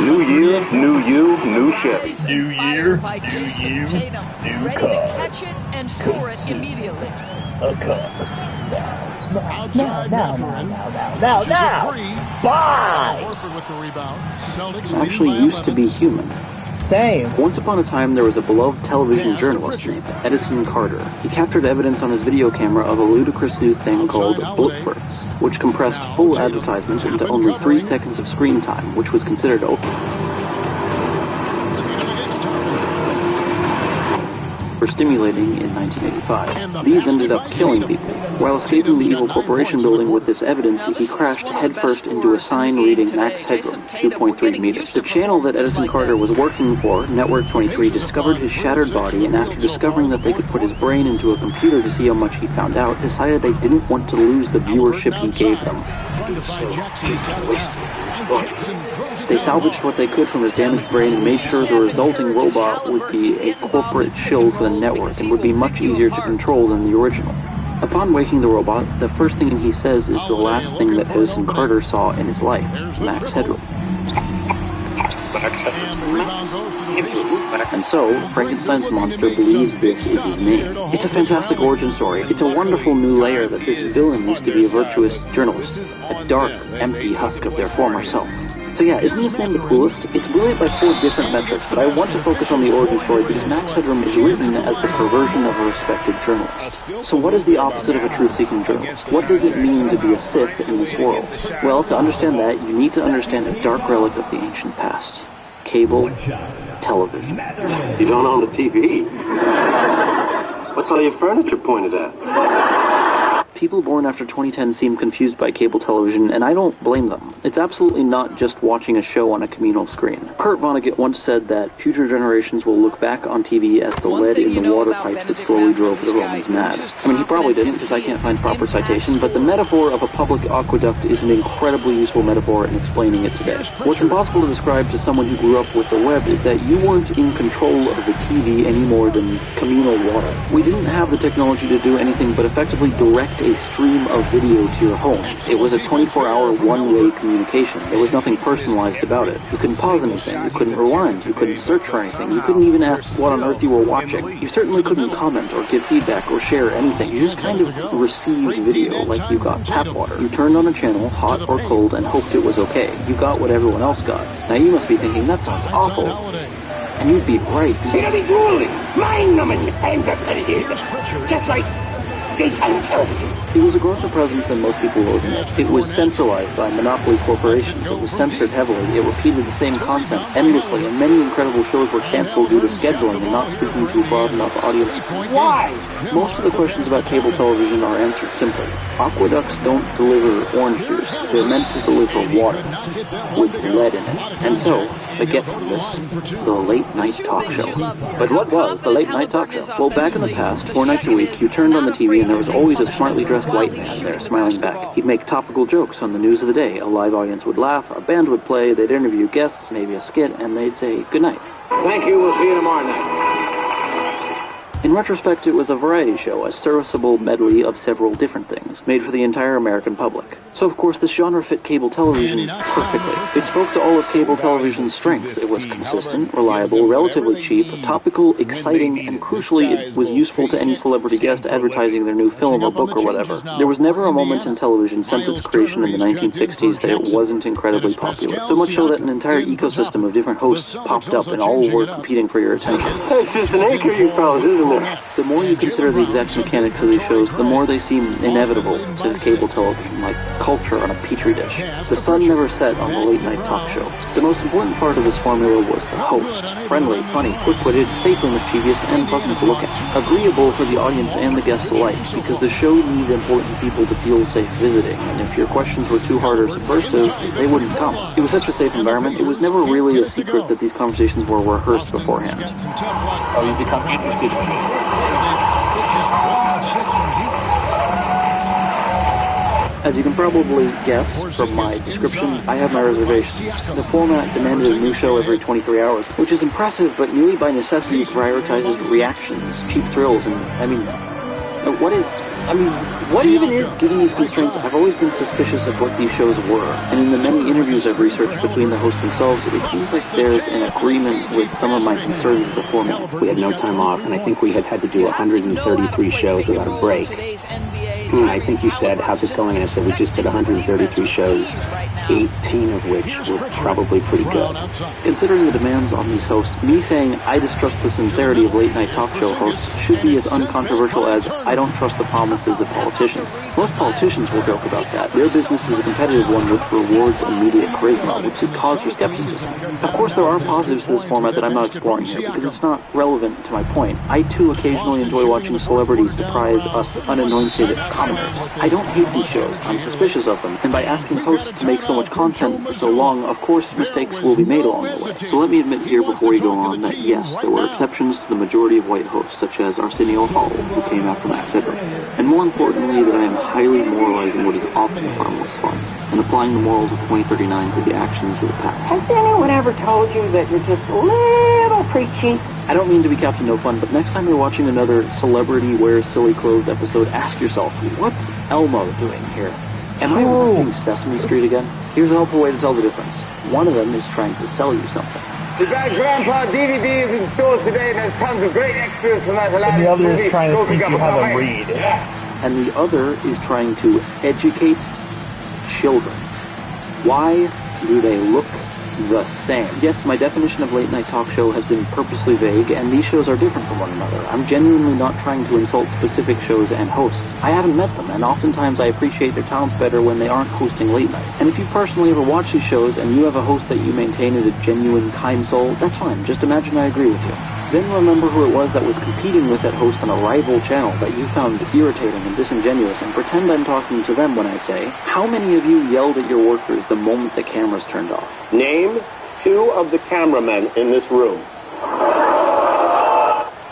P: New year, new you, new ship.
B: New year, new you, new car.
J: Catch it and score it immediately.
B: A car. Now. Bye!
R: Actually used to be human.
I: Same.
R: Once upon a time, there was a beloved television journalist named Edison Carter. He captured evidence on his video camera of a ludicrous new thing called bullet spurts, which compressed full advertisements into only 3 seconds of screen time, which was considered for stimulating in 1985. These ended up killing people. While escaping the evil corporation building with this evidence, he crashed headfirst into a sign reading Max Headroom, 2.3 meters. The channel that Edison Carter was working for, Network 23, discovered his shattered body, and after discovering that they could put his brain into a computer to see how much he found out, decided they didn't want to lose the viewership he gave them. They salvaged what they could from his damaged brain and made sure the resulting robot would be a corporate shill for the network and would be much easier to control than the original. Upon waking the robot, the first thing he says is the last thing that Edison Carter saw in his life, Max Headroom. And so, Frankenstein's monster believes this is his name. It's a fantastic origin story. It's a wonderful new layer that this villain used to be a virtuous journalist, a dark, empty husk of their former self. So yeah, isn't this name the coolest? It's brilliant by 4 different metrics, but I want to focus on the origin story because Max Headroom is written as the perversion of a respected journalist. So what is the opposite of a truth-seeking journalist? What does it mean to be a Sith in this world? Well, to understand that, you need to understand a dark relic of the ancient past. Cable television.
Q: You don't own a TV. What's all your furniture pointed at?
R: People born after 2010 seem confused by cable television, and I don't blame them. It's absolutely not just watching a show on a communal screen. Kurt Vonnegut once said that future generations will look back on TV as the lead in the water pipes that slowly drove the Romans mad. I mean, he probably didn't, because I can't find proper citation, but the metaphor of a public aqueduct is an incredibly useful metaphor in explaining it today. What's impossible to describe to someone who grew up with the web is that you weren't in control of the TV any more than communal water. We didn't have the technology to do anything but effectively direct a stream of video to your home. It was a 24-hour one-way communication. There was nothing personalized about it. You couldn't pause anything. You couldn't rewind. You couldn't search for anything. You couldn't even ask what on earth you were watching. You certainly couldn't comment or give feedback or share anything. You just kind of received video like you got tap water. You turned on a channel, hot or cold, and hoped it was okay. You got what everyone else got. Now you must be thinking, that sounds awful. And you'd be right.
W: It'll be grueling, mind-numbing, and repetitive. Just like daytime television.
R: It was a grosser presence than most people will admit. It was centralized by monopoly corporations. It was censored heavily. It repeated the same content endlessly, and many incredible shows were canceled due to scheduling and not speaking to a broad enough audience.
W: Why?
R: Most of the questions about cable television are answered simply. Aqueducts don't deliver orange juice. They're meant to deliver water with lead in it. And so, they get from this, the late night talk show. But what was the late night talk show? Well, back in the past, 4 nights a week, you turned on the TV and there was always a smartly dressed white man there smiling back. He'd make topical jokes on the news of the day. A live audience would laugh, a band would play, they'd interview guests, maybe a skit, and they'd say good night.
W: Thank you, we'll see you tomorrow night.
R: In retrospect, it was a variety show, a serviceable medley of several different things, made for the entire American public. So, of course, this genre fit cable television perfectly. It spoke to all of cable television's strengths. It was consistent, reliable, relatively cheap, topical, exciting, and crucially, it was useful to any celebrity guest advertising their new film or book or whatever. There was never a moment in television since its creation in the 1960s that it wasn't incredibly popular. So much so that an entire ecosystem of different hosts popped up and all were competing for your attention.
W: It's just an acre, you fellas, isn't it?
R: The more you consider the exact mechanics of these shows, the more they seem inevitable to cable television, like culture on a petri dish. The sun never set on the late-night talk show. The most important part of this formula was the host. Friendly, funny, quick-witted, safely mischievous, and pleasant to look at. Agreeable for the audience and the guests alike, because the show needed important people to feel safe visiting, and if your questions were too hard or subversive, they wouldn't come. It was such a safe environment, it was never really a secret that these conversations were rehearsed beforehand. Oh, you become interested. As you can probably guess from my description, I have my reservations. The format demanded a new show every 23 hours, which is impressive, but nearly by necessity prioritizes reactions, cheap thrills, and, what even is, given these constraints, I've always been suspicious of what these shows were, and in the many interviews I've researched between the hosts themselves, it seems like there's an agreement with some of my concerns with the format.
A: We had no time off, and I think we had to do 133 shows without a break. And I think you said, how's it going? And I said, we just did 133 shows, 18 of which were probably pretty good.
R: Considering the demands on these hosts, me saying I distrust the sincerity of late-night talk show hosts should be as uncontroversial as I don't trust the promises of politicians. Most politicians will joke about that. Their business is a competitive one which rewards immediate charisma, which is cause for skepticism. Of course, there are positives to this format that I'm not exploring here, because it's not relevant to my point. I, too, occasionally enjoy watching celebrities surprise us unanointed commoners. I don't hate these shows. I'm suspicious of them, and by asking hosts to make so much content for so long, of course, mistakes will be made along the way. So let me admit here before we go on that, yes, there were exceptions to the majority of white hosts, such as Arsenio Hall, who came after Max Edward. And more importantly, that I am highly moralizing what is often far more fun, and applying the morals of 2039 to the actions of the past.
W: Has anyone ever told you that you're just a little preachy?
R: I don't mean to be Captain No Fun, but next time you're watching another Celebrity Wears Silly Clothes episode, ask yourself, what's Elmo doing here? Am I watching Sesame Street again? Here's a helpful way to tell the difference. One of them is trying to sell you something.
W: The Bad Grandpa DVD is in stores today, and there's tons of great extras from that hilarious
I: And the other
W: movie.
I: is trying to teach you how to read.
R: And the other is trying to educate children. Why do they look the same? Yes, my definition of late-night talk show has been purposely vague, and these shows are different from one another. I'm genuinely not trying to insult specific shows and hosts. I haven't met them, and oftentimes I appreciate their talents better when they aren't hosting late night. And if you personally ever watch these shows and you have a host that you maintain is a genuine, kind soul, that's fine. Just imagine I agree with you. Then remember who it was that was competing with that host on a rival channel that you found irritating and disingenuous, and pretend I'm talking to them when I say, how many of you yelled at your workers the moment the cameras turned off?
A: Name 2 of the cameramen in this room.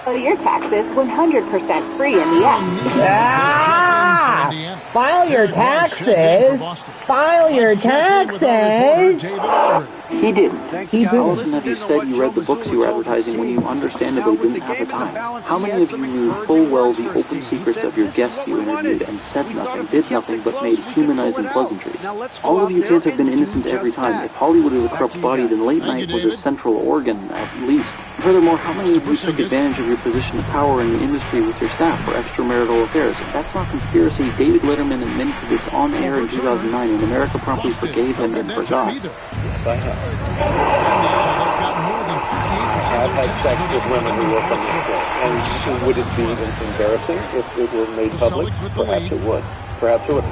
W: So your taxes 100% free in the end.
I: File your taxes. File your taxes.
R: He didn't. How often have you said you read the books you were advertising when you understandably didn't have the time? How many of you knew full well the open secrets of your guests you interviewed and said nothing, did nothing, but made humanizing pleasantries? All of you can't have been innocent every time. If Hollywood is a corrupt body, then late night was a central organ, at least. Furthermore, how many of you took advantage of your position of power in the industry with your staff for extramarital affairs? If that's not conspiracy, David Letterman admitted to this on air in 2009, and America promptly forgave him and forgot.
A: Yes, I have. I've had sex with women who work on this show. And would it be embarrassing if it were made public? Perhaps it would. Perhaps it would.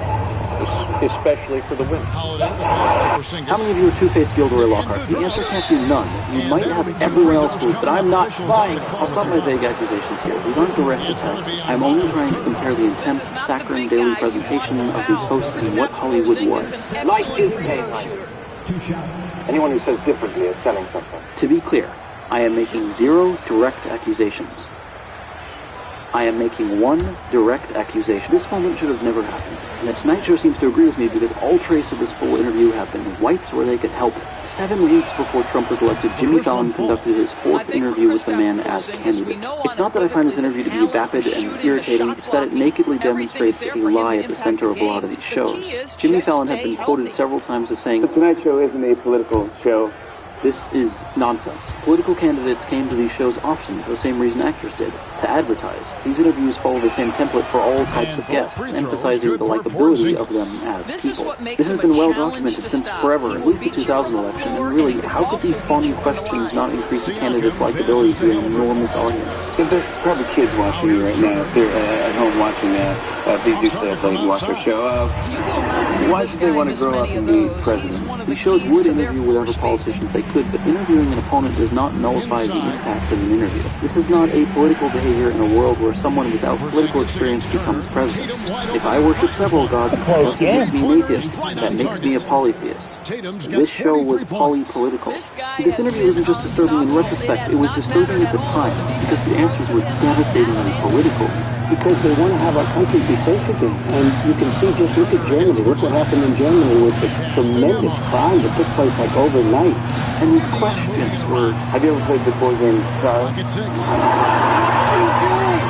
A: Especially for the women.
R: How many of you are Two-Faced Gilderoy Lockhart? The answer can't be none. You might have everyone else fooled, but I'm not lying. I'll stop my vague accusations here. These aren't direct attacks. I'm only trying to compare the intense, saccharine daily presentation of these hosts and what Hollywood was.
A: Light is pain. Anyone who says differently is selling something.
R: To be clear, I am making 0 direct accusations. I am making 1 direct accusation. This moment should have never happened. And the Tonight Show seems to agree with me because all trace of this full interview have been wiped where they could help it. 7 weeks before Trump was elected, Jimmy Fallon conducted his 4th interview with the man as candidate. It's not that I find this interview to be vapid and irritating, it's that it nakedly demonstrates a lie at the center of a lot of these shows. Jimmy Fallon has been quoted several times as saying,
A: The Tonight Show isn't a political show.
R: This is nonsense. Political candidates came to these shows often for the same reason actors did, to advertise. These interviews follow the same template for all types of guests, emphasizing the likability of them as people. This has been well documented since forever, at least the 2000 election, and really, how could these phony questions not increase the candidate's likability to an enormous audience?
A: There's probably kids watching you right now. If they're at home watching these used to watch our show. Why should they want to grow up and be president?
R: These shows would interview whatever politicians they could, but interviewing an opponent does not nullify the impact of an interview. This is not apolitical behavior in a world where someone without political experience becomes president. If I worship several gods, that makes me an atheist. That makes me a polytheist. This show was polypolitical. This interview isn't just disturbing in retrospect, it was disturbing at the time, because the answers were devastatingly political.
A: Because they want to have our country be safe again. And you can see, just look at Germany. Look what happened in Germany with the tremendous crime that took place like overnight.
R: And these questions were...
A: Have you ever played the board game Sorry?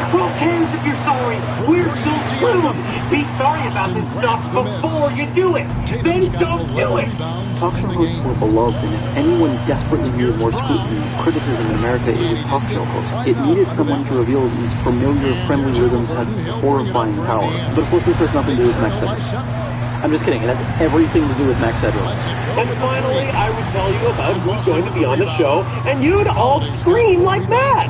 F: Who cares if you're sorry? We're still screwed. Be sorry about this stuff before you do it. Then don't do it.
R: Talk show hosts were beloved, and if anyone desperately needed more scrutiny and criticism in America, it was talk show hosts. It needed someone to reveal these familiar, friendly rhythms had horrifying power. But of course, this has nothing to do with Max Headroom. I'm just kidding. It has everything to do with Max Headroom.
F: And finally, I would tell you about who's going to be on the show, and you'd all scream like mad,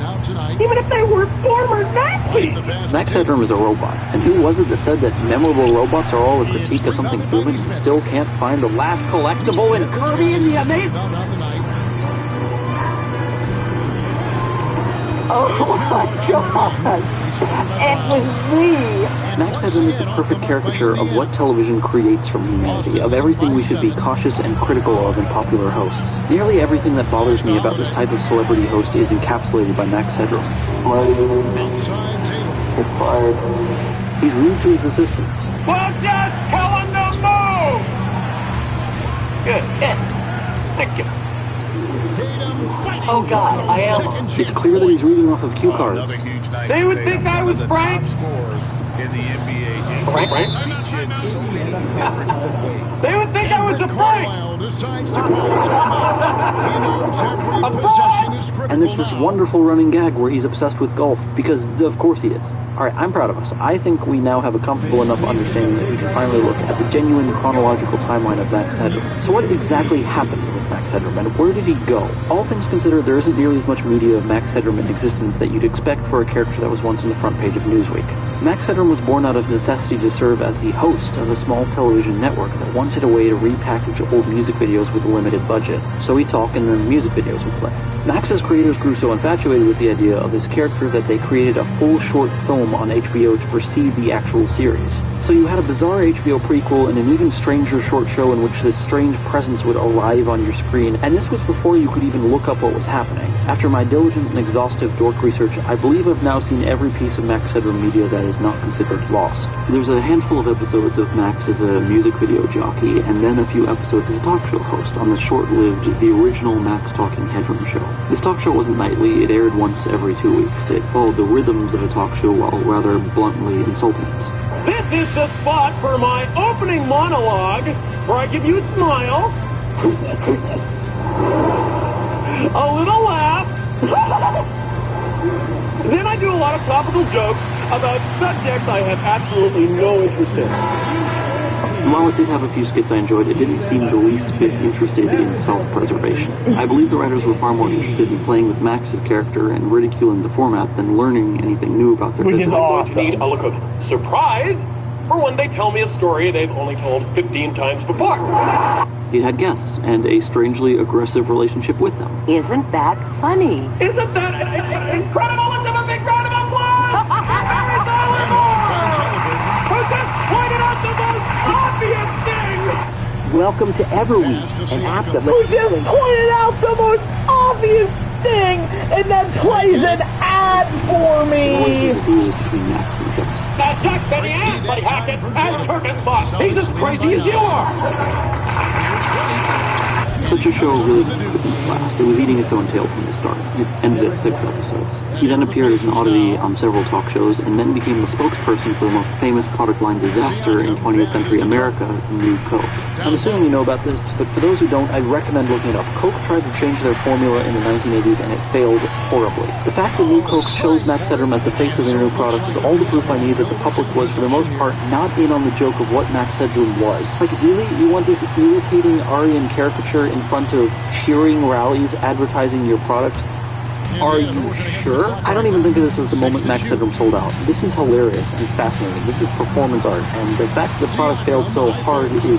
F: even if they were former Nazis.
R: Max Headroom is a robot, and who was it that said that memorable robots are all a critique of something human and still can't find the last collectible in Kirby and the Amazing?
W: Oh my God! It was me!
R: Max Headroom is the perfect caricature of what television creates from humanity, of everything we should be cautious and critical of in popular hosts. Nearly everything that bothers me about this type of celebrity host is encapsulated by Max Headroom. He's rude to his assistants.
F: Well, just tell him to move! Good. Thank you. Oh God, I am.
R: It's clear that he's reading off of cue cards.
F: They would think I was Frank.
L: In the NBA,
F: Frank? They would think I was a Frank.
R: And there's this wonderful running gag where he's obsessed with golf, because of course he is. Alright, I'm proud of us. I think we now have a comfortable enough understanding that we can finally look at the genuine chronological timeline of Max Headroom. So what exactly happened with Max Headroom, and where did he go? All things considered, there isn't nearly as much media of Max Headroom in existence that you'd expect for a character that was once on the front page of Newsweek. Max Headroom was born out of necessity to serve as the host of a small television network that wanted a way to repackage old music videos with a limited budget. So he'd talk and then music videos would play. Max's creators grew so infatuated with the idea of this character that they created a full short film on HBO to precede the actual series. So you had a bizarre HBO prequel and an even stranger short show in which this strange presence would arrive on your screen, and this was before you could even look up what was happening. After my diligent and exhaustive dork research, I believe I've now seen every piece of Max Headroom media that is not considered lost. There's a handful of episodes of Max as a music video jockey, and then a few episodes as a talk show host on the short-lived The Original Max Talking Headroom show. This talk show wasn't nightly, it aired once every 2 weeks. It followed the rhythms of a talk show while rather bluntly insulting it.
F: This is the spot for my opening monologue, where I give you a smile, a little laugh, then I do a lot of topical jokes about subjects I have absolutely no interest in.
R: While it did have a few skits I enjoyed, it didn't seem the least bit interested in self-preservation. I believe the writers were far more interested in playing with Max's character and ridiculing the format than learning anything new about their business.
F: Which is awesome. Need a look of surprise for when they tell me a story they've only told 15 times before.
R: It had guests and a strangely aggressive relationship with them.
S: Isn't that funny?
F: Isn't that incredible? Let's have a big round of applause! Who just pointed out the most obvious thing?
I: Welcome to Everweek, an app that who just pointed out the most obvious thing and then plays an ad for me.
F: That's Jack Benny and Buddy Hackett and Curtis Fox. He's as crazy as you are.
R: Such a show really couldn't last. It was eating its own tail from the start. It ended at 6 episodes. He then appeared as an oddity on several talk shows and then became the spokesperson for the most famous product line disaster in 20th century America, New Coke. I'm assuming you know about this, but for those who don't, I'd recommend looking it up. Coke tried to change their formula in the 1980s and it failed horribly. The fact that New Coke chose Max Headroom as the face of their new product is all the proof I need that the public was, for the most part, not in on the joke of what Max Headroom was. Like, really? You want this irritating Aryan caricature in front of cheering rallies advertising your product? Are you sure? I don't even think of this as the moment Max Headroom sold out. This is hilarious and fascinating. This is performance art, and the fact that the product failed so hard is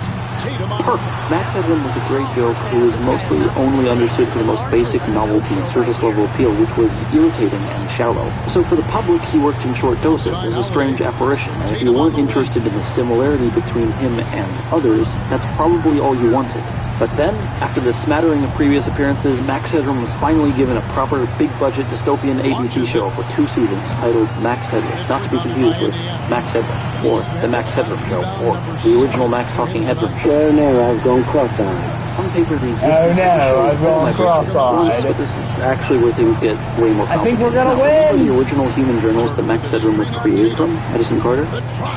R: perfect. Max Headroom was a great joke. It was mostly only understood for the most basic novelty and surface level appeal, which was irritating and shallow. So for the public, he worked in short doses as a strange apparition, and if you weren't interested in the similarity between him and others, that's probably all you wanted. But then, after the smattering of previous appearances, Max Headroom was finally given a proper, big-budget dystopian ABC show for 2 seasons titled Max Headroom, not to be confused with Max Headroom, or The Max Headroom Show, or the original Max Talking Headroom Show.
A: Oh no, I've gone cross-eyed.
R: On paper, the
I: oh no, I've gone cross-eyed.
R: But this is actually where things get way more complicated.
I: I think we're gonna win!
R: The original human journalist that Max Headroom was created from, Edison Carter?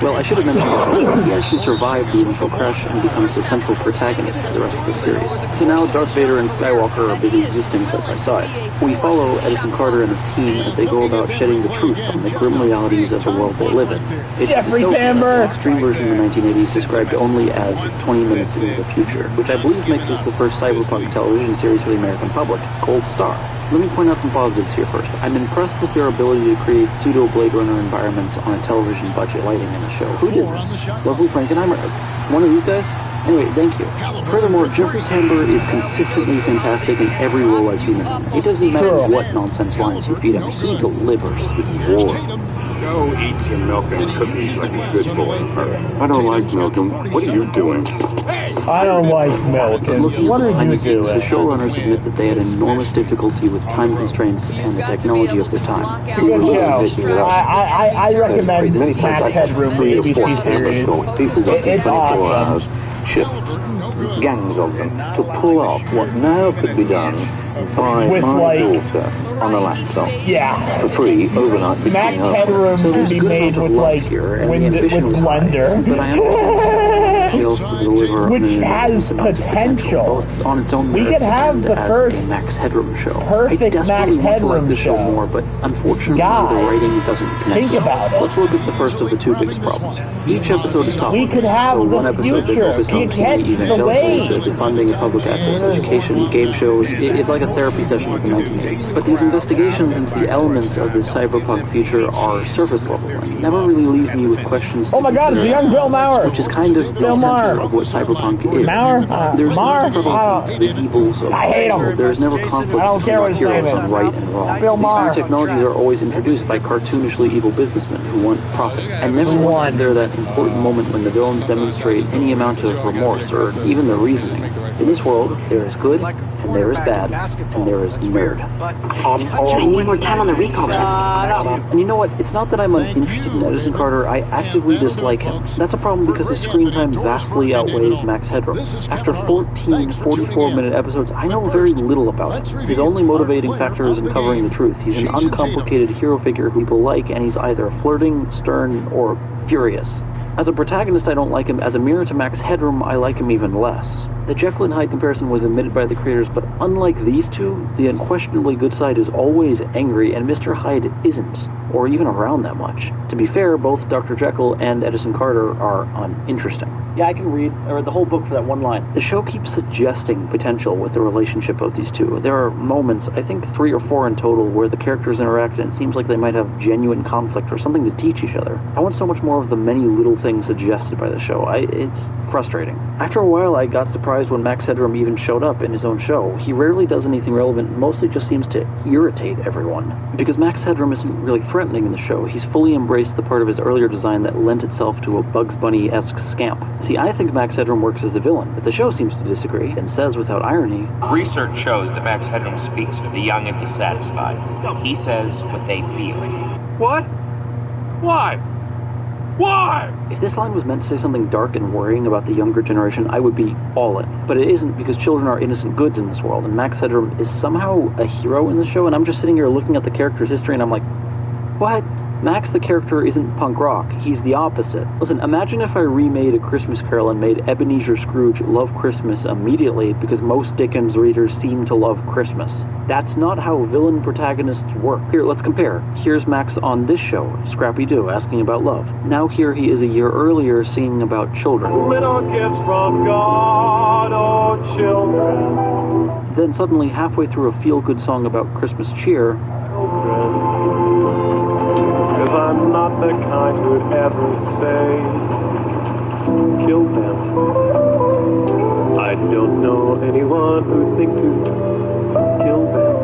R: Well, I should have mentioned that he actually survived the initial crash and becomes the central protagonist of the rest of the series. So now Darth Vader and Skywalker are busy existing side by side. We follow Edison Carter and his team as they go about shedding the truth on the grim realities of the world they live in. It's
I: Jeffrey Tambor!
R: An extreme version in the 1980s described only as 20 minutes into the future, which I believe makes this the first cyberpunk television series for the American public, Gold Star. Let me point out some positives here first. I'm impressed with their ability to create pseudo-Blade Runner environments on a television budget lighting in the show. Who did this? Leslie Frankenheimer? One of these guys? Anyway, thank you. Furthermore, Jeffrey Tambor is consistently fantastic in every role I've seen him in. It doesn't matter what nonsense lines you feed him, he delivers.
P: This is war. Go eat some milk and cookies like a good boy. I don't like milk. What are you doing?
I: I don't like milk. What are you doing?
R: The showrunners admit that they had enormous difficulty with time constraints and the technology of their time.
I: Good show. I recommend this Max Headroom ABC series. It's awesome.
T: Ships, gangs of them, to pull off what now could be done by
I: with
T: my daughter on a laptop.
I: Yeah.
T: For free, overnight.
I: Max Headroom can be made with like with Blender.
R: But I
I: which has potential.
R: On its own
I: we could have the first
R: Max Headroom show.
I: Perfect Max Headroom show.
R: More, but unfortunately,
I: God,
R: the writing doesn't connect.
I: Think about it.
R: Let's look at the first of the 2 biggest problems. Each episode is topical.
I: We could have
R: one
I: the
R: episode they
I: future
R: focus cyberpunk, evangelicals, the funding of public access education, game shows. It's like a therapy session with the 1980s. But these investigations into the elements of the cyberpunk future are surface level and never really leave me with questions.
I: Oh my God, it's a young Bill Maher!
R: Which is kind of
I: Bill Maher
R: of what cyberpunk is.
I: Maher?
R: There's the evils of
I: I hate him.
R: There's never conflict
I: I don't care what his name
R: on
I: is.
R: right and wrong.
I: Bill Maher.
R: These technologies are always introduced by cartoonishly evil businessmen who want profit. And never once is there that important moment when the villains demonstrate any amount of remorse or even the reasoning. In this world, there is good, and there is bad, and there is nerd.
S: I need more time on the recall checks.
R: And you know what? It's not that I'm uninterested in Edison Carter. I actively dislike him. That's a problem because his screen time vastly outweighs Max Headroom. After 14 44-minute episodes, I know very little about him. His only motivating factor is uncovering the truth. He's an uncomplicated hero figure who people like, and he's either flirting, stern, or furious. As a protagonist, I don't like him. As a mirror to Max Headroom, I like him even less. The Jekyll and Hyde comparison was admitted by the creators, but unlike these two, the unquestionably good side is always angry, and Mr. Hyde isn't, or even around that much. To be fair, both Dr. Jekyll and Edison Carter are uninteresting. Yeah, I can read the whole book for that one line. The show keeps suggesting potential with the relationship of these two. There are moments, I think 3 or 4 in total, where the characters interact and it seems like they might have genuine conflict or something to teach each other. I want so much more of the many little things suggested by the show. It's frustrating. After a while, I got surprised when Max Headroom even showed up in his own show. He rarely does anything relevant and mostly just seems to irritate everyone. Because Max Headroom isn't really threatening in the show, he's fully embraced the part of his earlier design that lent itself to a Bugs Bunny-esque scamp. See, I think Max Headroom works as a villain, but the show seems to disagree and says without irony,
D: research shows that Max Headroom speaks for the young and dissatisfied. He says what they feel.
F: What? Why? Why?
R: If this line was meant to say something dark and worrying about the younger generation, I would be all in. But it isn't, because children are innocent goods in this world, and Max Headroom is somehow a hero in the show, and I'm just sitting here looking at the character's history and I'm like, what? Max the character isn't punk rock, he's the opposite. Listen, imagine if I remade A Christmas Carol and made Ebenezer Scrooge love Christmas immediately because most Dickens readers seem to love Christmas. That's not how villain protagonists work. Here, let's compare. Here's Max on this show, Scrappy-Doo, asking about love. Now here he is a year earlier singing about children.
F: Little gifts from God, oh children.
R: Then suddenly, halfway through a feel-good song about Christmas cheer,
F: because I'm not the kind who'd ever say, kill them. I don't know anyone who'd think to kill them.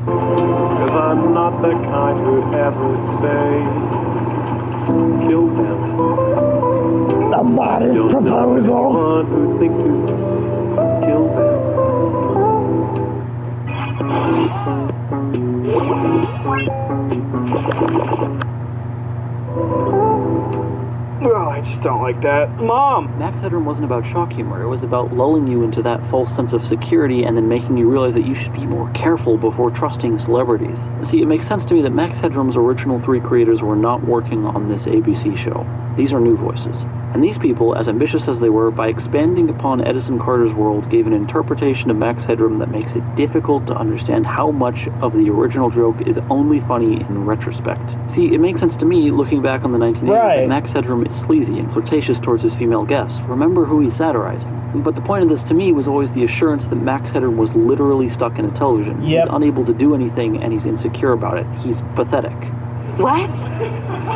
F: Because I'm not the kind who'd ever say, kill them.
I: The modest proposal.
F: Anyone who'd think to kill them. Oh, I just don't like that. Mom!
R: Max Headroom wasn't about shock humor. It was about lulling you into that false sense of security and then making you realize that you should be more careful before trusting celebrities. See, it makes sense to me that Max Headroom's original 3 creators were not working on this ABC show. These are new voices. And these people, as ambitious as they were, by expanding upon Edison Carter's world, gave an interpretation of Max Headroom that makes it difficult to understand how much of the original joke is only funny in retrospect. See, it makes sense to me, looking back on the 1980s, that Max Headroom is sleazy and flirtatious towards his female guests. Remember who he's satirizing. But the point of this to me was always the assurance that Max Headroom was literally stuck in a television. He's unable to do anything and he's insecure about it. He's pathetic.
S: What?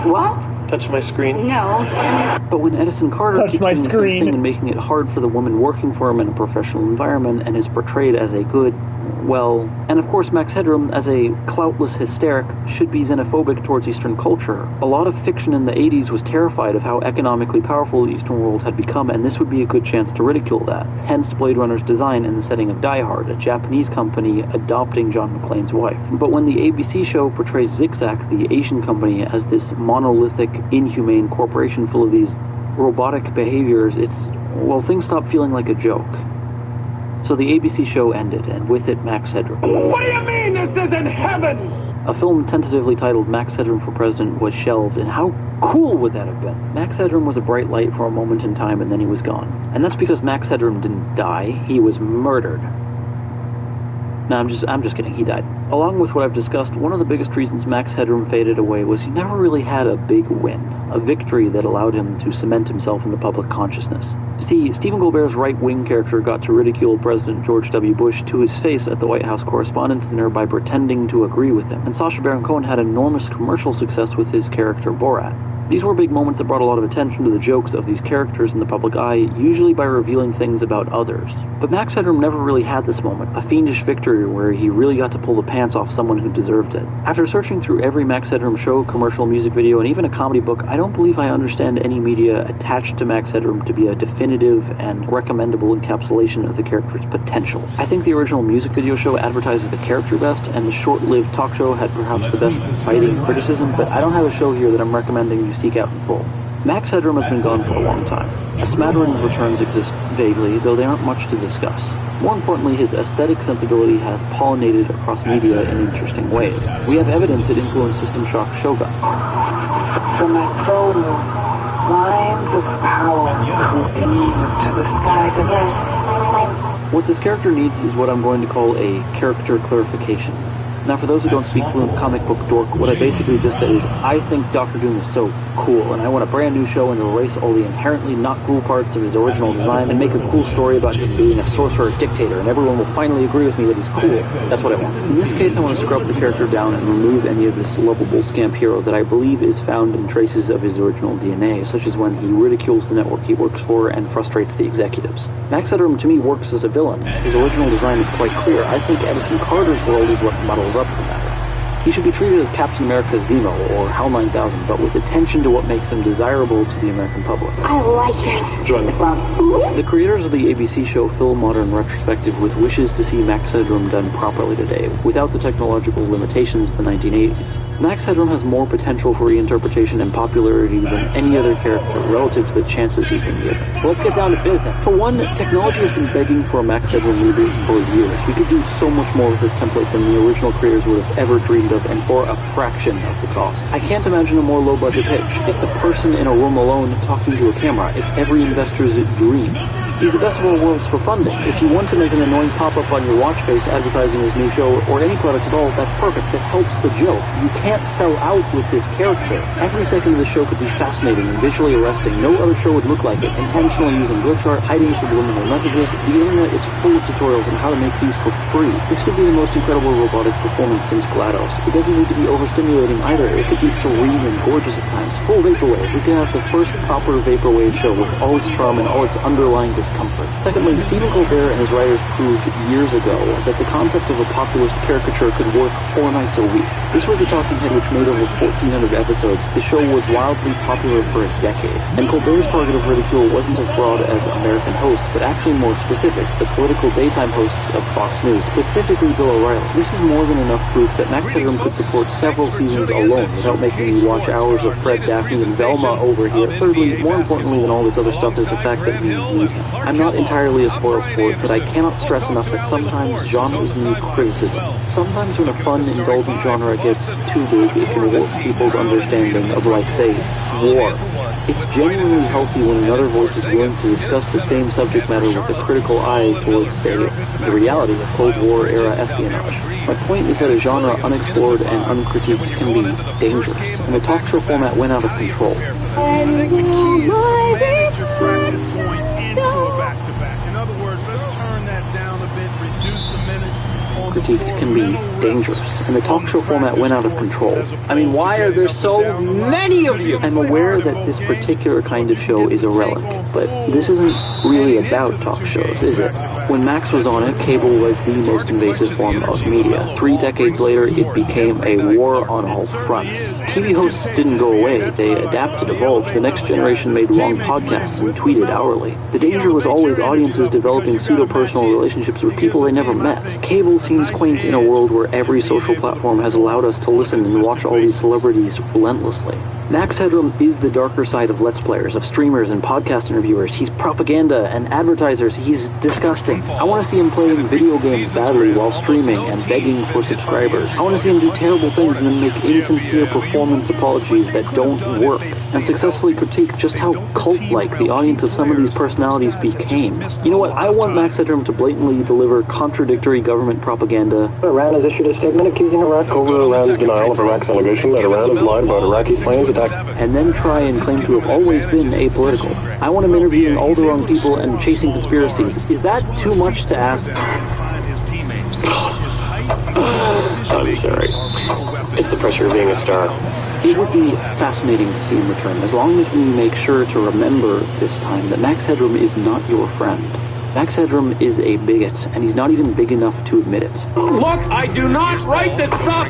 S: What?
F: Touch my screen?
S: No.
R: But when Edison Carter keeps doing the same thing and making it hard for the woman working for him in a professional environment and is portrayed as a good, well, and of course Max Headroom as a cloutless hysteric should be xenophobic towards Eastern culture. A lot of fiction in the 80s was terrified of how economically powerful the Eastern world had become, and this would be a good chance to ridicule that. Hence Blade Runner's design in the setting of Die Hard, a Japanese company adopting John McClane's wife. But when the ABC show portrays Zigzag, the Asian company, as this monolithic, inhumane corporation full of these robotic behaviors, well, things stop feeling like a joke. So the ABC show ended, and with it, Max Headroom.
F: What do you mean this isn't heaven?
R: A film tentatively titled Max Headroom for President was shelved, and how cool would that have been? Max Headroom was a bright light for a moment in time, and then he was gone. And that's because Max Headroom didn't die, he was murdered. No, I'm just kidding. He died. Along with what I've discussed, one of the biggest reasons Max Headroom faded away was he never really had a big win, a victory that allowed him to cement himself in the public consciousness. See, Stephen Colbert's right-wing character got to ridicule President George W. Bush to his face at the White House Correspondents' Dinner by pretending to agree with him, and Sacha Baron Cohen had enormous commercial success with his character Borat. These were big moments that brought a lot of attention to the jokes of these characters in the public eye, usually by revealing things about others. But Max Headroom never really had this moment, a fiendish victory where he really got to pull the pants off someone who deserved it. After searching through every Max Headroom show, commercial, music video, and even a comedy book, I don't believe I understand any media attached to Max Headroom to be a definitive and recommendable encapsulation of the character's potential. I think the original music video show advertises the character best, and the short-lived talk show had perhaps the best fighting criticism, but I don't have a show here that I'm recommending you seek out in full. Max Headroom has been gone for a long time. A smattering of returns exist vaguely, though they aren't much to discuss. More importantly, his aesthetic sensibility has pollinated across media in interesting ways. We have evidence it influenced System Shock's Shogun.
W: From my throne room, lines of power continue to the skies above.
R: What this character needs is what I'm going to call a character clarification. Now, for those who don't speak fluent comic book dork, what I basically just said is, I think Dr. Doom is so cool, and I want a brand new show and erase all the inherently not cool parts of his original design and make a cool story about him being a sorcerer dictator, and everyone will finally agree with me that he's cool. That's what I want. In this case, I want to scrub the character down and remove any of this lovable scamp hero that I believe is found in traces of his original DNA, such as when he ridicules the network he works for and frustrates the executives. Max Headroom, to me, works as a villain. His original design is quite clear. I think Edison Carter's world is what muddles up the matter. He should be treated as Captain America Zemo or HAL 9000, but with attention to what makes him desirable to the American public.
W: I like it.
R: Join the club. The creators of the ABC show fill modern retrospective with wishes to see Max Headroom done properly today, without the technological limitations of the 1980s. Max Headroom has more potential for reinterpretation and popularity than any other character relative to the chances he's been given. So let's get down to business. For one, technology has been begging for a Max Headroom reboot for years. We could do so much more with this template than the original creators would have ever dreamed of, and for a fraction of the cost. I can't imagine a more low-budget pitch. It's the person in a room alone talking to a camera. It's every investor's dream. He's the best of all worlds for funding. If you want to make an annoying pop-up on your watch face advertising his new show, or any product at all, that's perfect. That helps the joke. You can't sell out with this character. Every second of the show could be fascinating and visually arresting. No other show would look like it. Intentionally using glitch art, hiding subliminal messages. The internet is full of tutorials on how to make these for free. This could be the most incredible robotic performance since GLaDOS. It doesn't need to be overstimulating either. It could be serene and gorgeous at times. Full vaporwave. We could have the first proper vaporwave show with all its charm and all its underlying discomfort. Secondly, Stephen Colbert and his writers proved years ago that the concept of a populist caricature could work 4 nights a week. This was a talking head which made over 1,400 episodes. The show was wildly popular for a decade. And Colbert's target of ridicule wasn't as broad as American hosts, but actually more specific, the political daytime hosts of Fox News, specifically Bill O'Reilly. This is more than enough proof that Max Headroom could support several seasons alone without making me watch hours of Fred, Daphne, and Velma over here. Thirdly, more importantly than all this other stuff is the fact that we need him. I'm not entirely a spoiled sport, but I cannot stress enough that sometimes genres need criticism. Sometimes when a fun, indulgent genre gets too big, it can warp people's understanding of, like, say, war. It's genuinely healthy when another voice is willing to discuss the same subject matter with a critical eye towards, say, the reality of Cold War-era espionage. My point is that a genre unexplored and uncritiqued can be dangerous, and the talk show format went out of control.
L: I think the key is to practice going into a back-to-back. In other words, let's turn that down a bit, reduce the minutes.
R: Critiqued can be dangerous, and the talk show format went out of control.
I: I mean, why are there so many of you?
R: I'm aware that this particular kind of show is a relic, but this isn't really about talk shows, is it? When Max was on it, cable was the most invasive form of media. 3 decades later, it became a war on all fronts. TV hosts didn't go away, they adapted, evolved. The next generation made long podcasts and tweeted hourly. The danger was always audiences developing pseudo-personal relationships with people they never met. Cable seems quaint in a world where every social platform has allowed us to listen and watch all these celebrities relentlessly. Max Headroom is the darker side of Let's Players, of streamers and podcast interviewers. He's propaganda and advertisers. He's disgusting. I want to see him playing video games badly while streaming and begging for subscribers. I want to see him do terrible things and then make insincere performances performance apologies that don't work, and successfully critique just how cult-like the audience of some of these personalities became. You know what? I want Max Headroom to blatantly deliver contradictory government propaganda.
Q: Iran has issued a statement accusing Iraq over Iran's denial of Iraq's allegation that Iran has lied about Iraqi planes attack.
R: And then try and claim to have always been apolitical. I want him interviewing all the wrong people and chasing conspiracies. Is that too much to ask?
Q: I'm sorry. It's the pressure of being a star.
R: It would be fascinating to see him return, as long as we make sure to remember this time that Max Headroom is not your friend. Max Headroom is a bigot, and he's not even big enough to admit it.
F: Look, I do not write this stuff.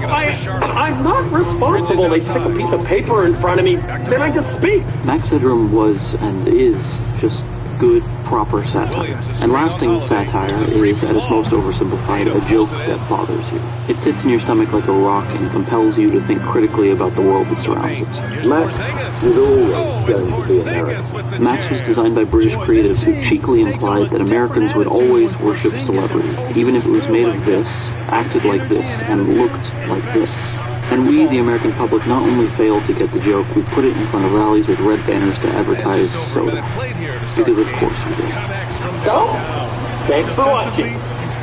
F: I'm not responsible. They stick a piece of paper in front of me, then I just speak.
R: Max Headroom was and is just good, proper satire. And lasting satire is, at its most oversimplified, a joke that bothers you. It sits in your stomach like a rock and compels you to think critically about the world that surrounds it.
V: Max was always going to be American.
R: Max was designed by British creatives who cheekily implied that Americans would always worship celebrities, even if it was made of this, acted like this, and looked like this. And we, the American public, not only failed to get the joke, we put it in front of rallies with red banners to advertise soda. Because of course we did.
F: So, thanks for watching.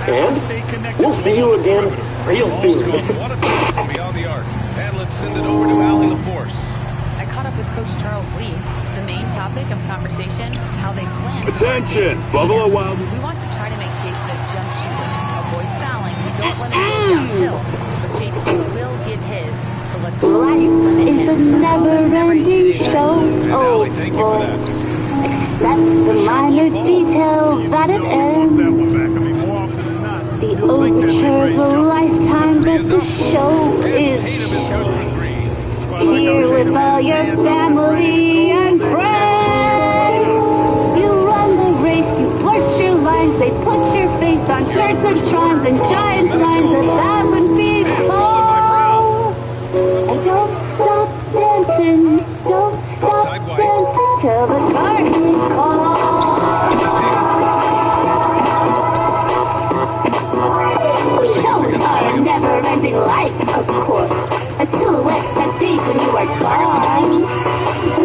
F: And we'll see you again real soon.
E: Beyond the arc. And let's send it over to Allie LaForce.
H: I caught up with Coach Charles Lee. The main topic of conversation, how they plan to
P: Attention! Buffalo Wild.
H: We want to try to make Jason a jump shooter. Avoid fouling. We don't let him go downhill. But JT will get his. So let's
M: Life is a never-ending show. Oh,
E: Thank you for that.
M: Except the minor details that it ends. The overtures a lifetime that the show is here with all your family and friends. You run the race, you flirt your lines, they put your face on shirts and shrines and giant signs 1,000 feet tall. And don't stop dancing, don't stop dancing till the curtain calls. Shows are a never-ending life, of course. A silhouette that stays when you are gone.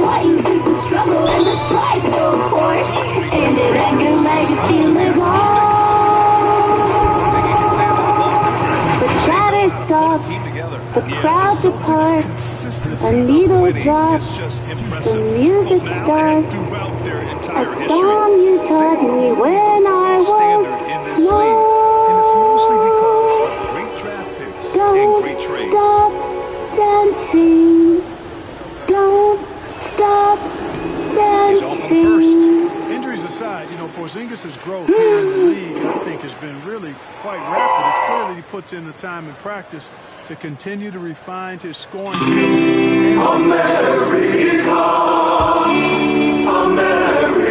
M: Why you keep the struggle and the strife, of course. And it let your legacy live on. The chatter stops, the crowd departs, a needle drops, the music starts. A song you taught me when I was small. Don't stop dancing. Don't stop dancing.
L: Injuries aside, Porzingis' growth here in the league, I think, has been really quite rapid. It's clear that he puts in the time and practice to continue to refine his scoring ability.
B: America, America.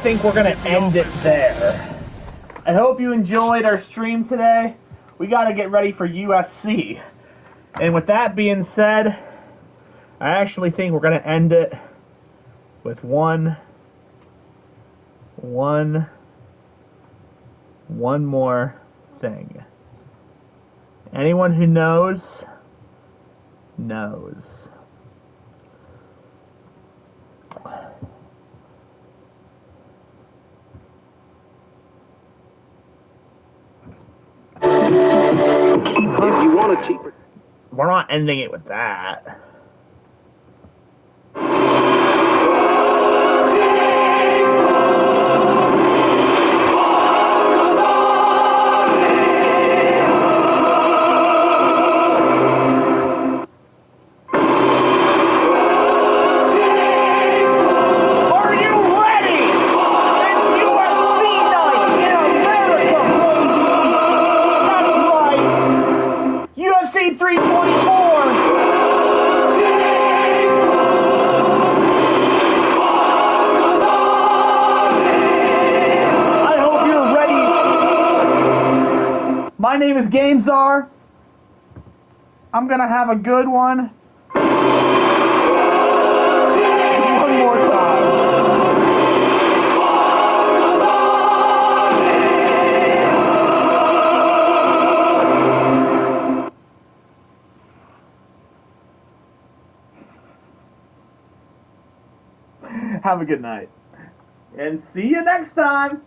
I: think we're going to end it there. I hope you enjoyed our stream today. We got to get ready for UFC. And with that being said, I actually think we're going to end it with one more thing. Anyone who knows.
R: If you want a cheaper...
I: We're not ending it with that. UFC 324. I hope you're ready. My name is GameZar. I'm gonna have a good one. One more time. Have a good night. And see you next time.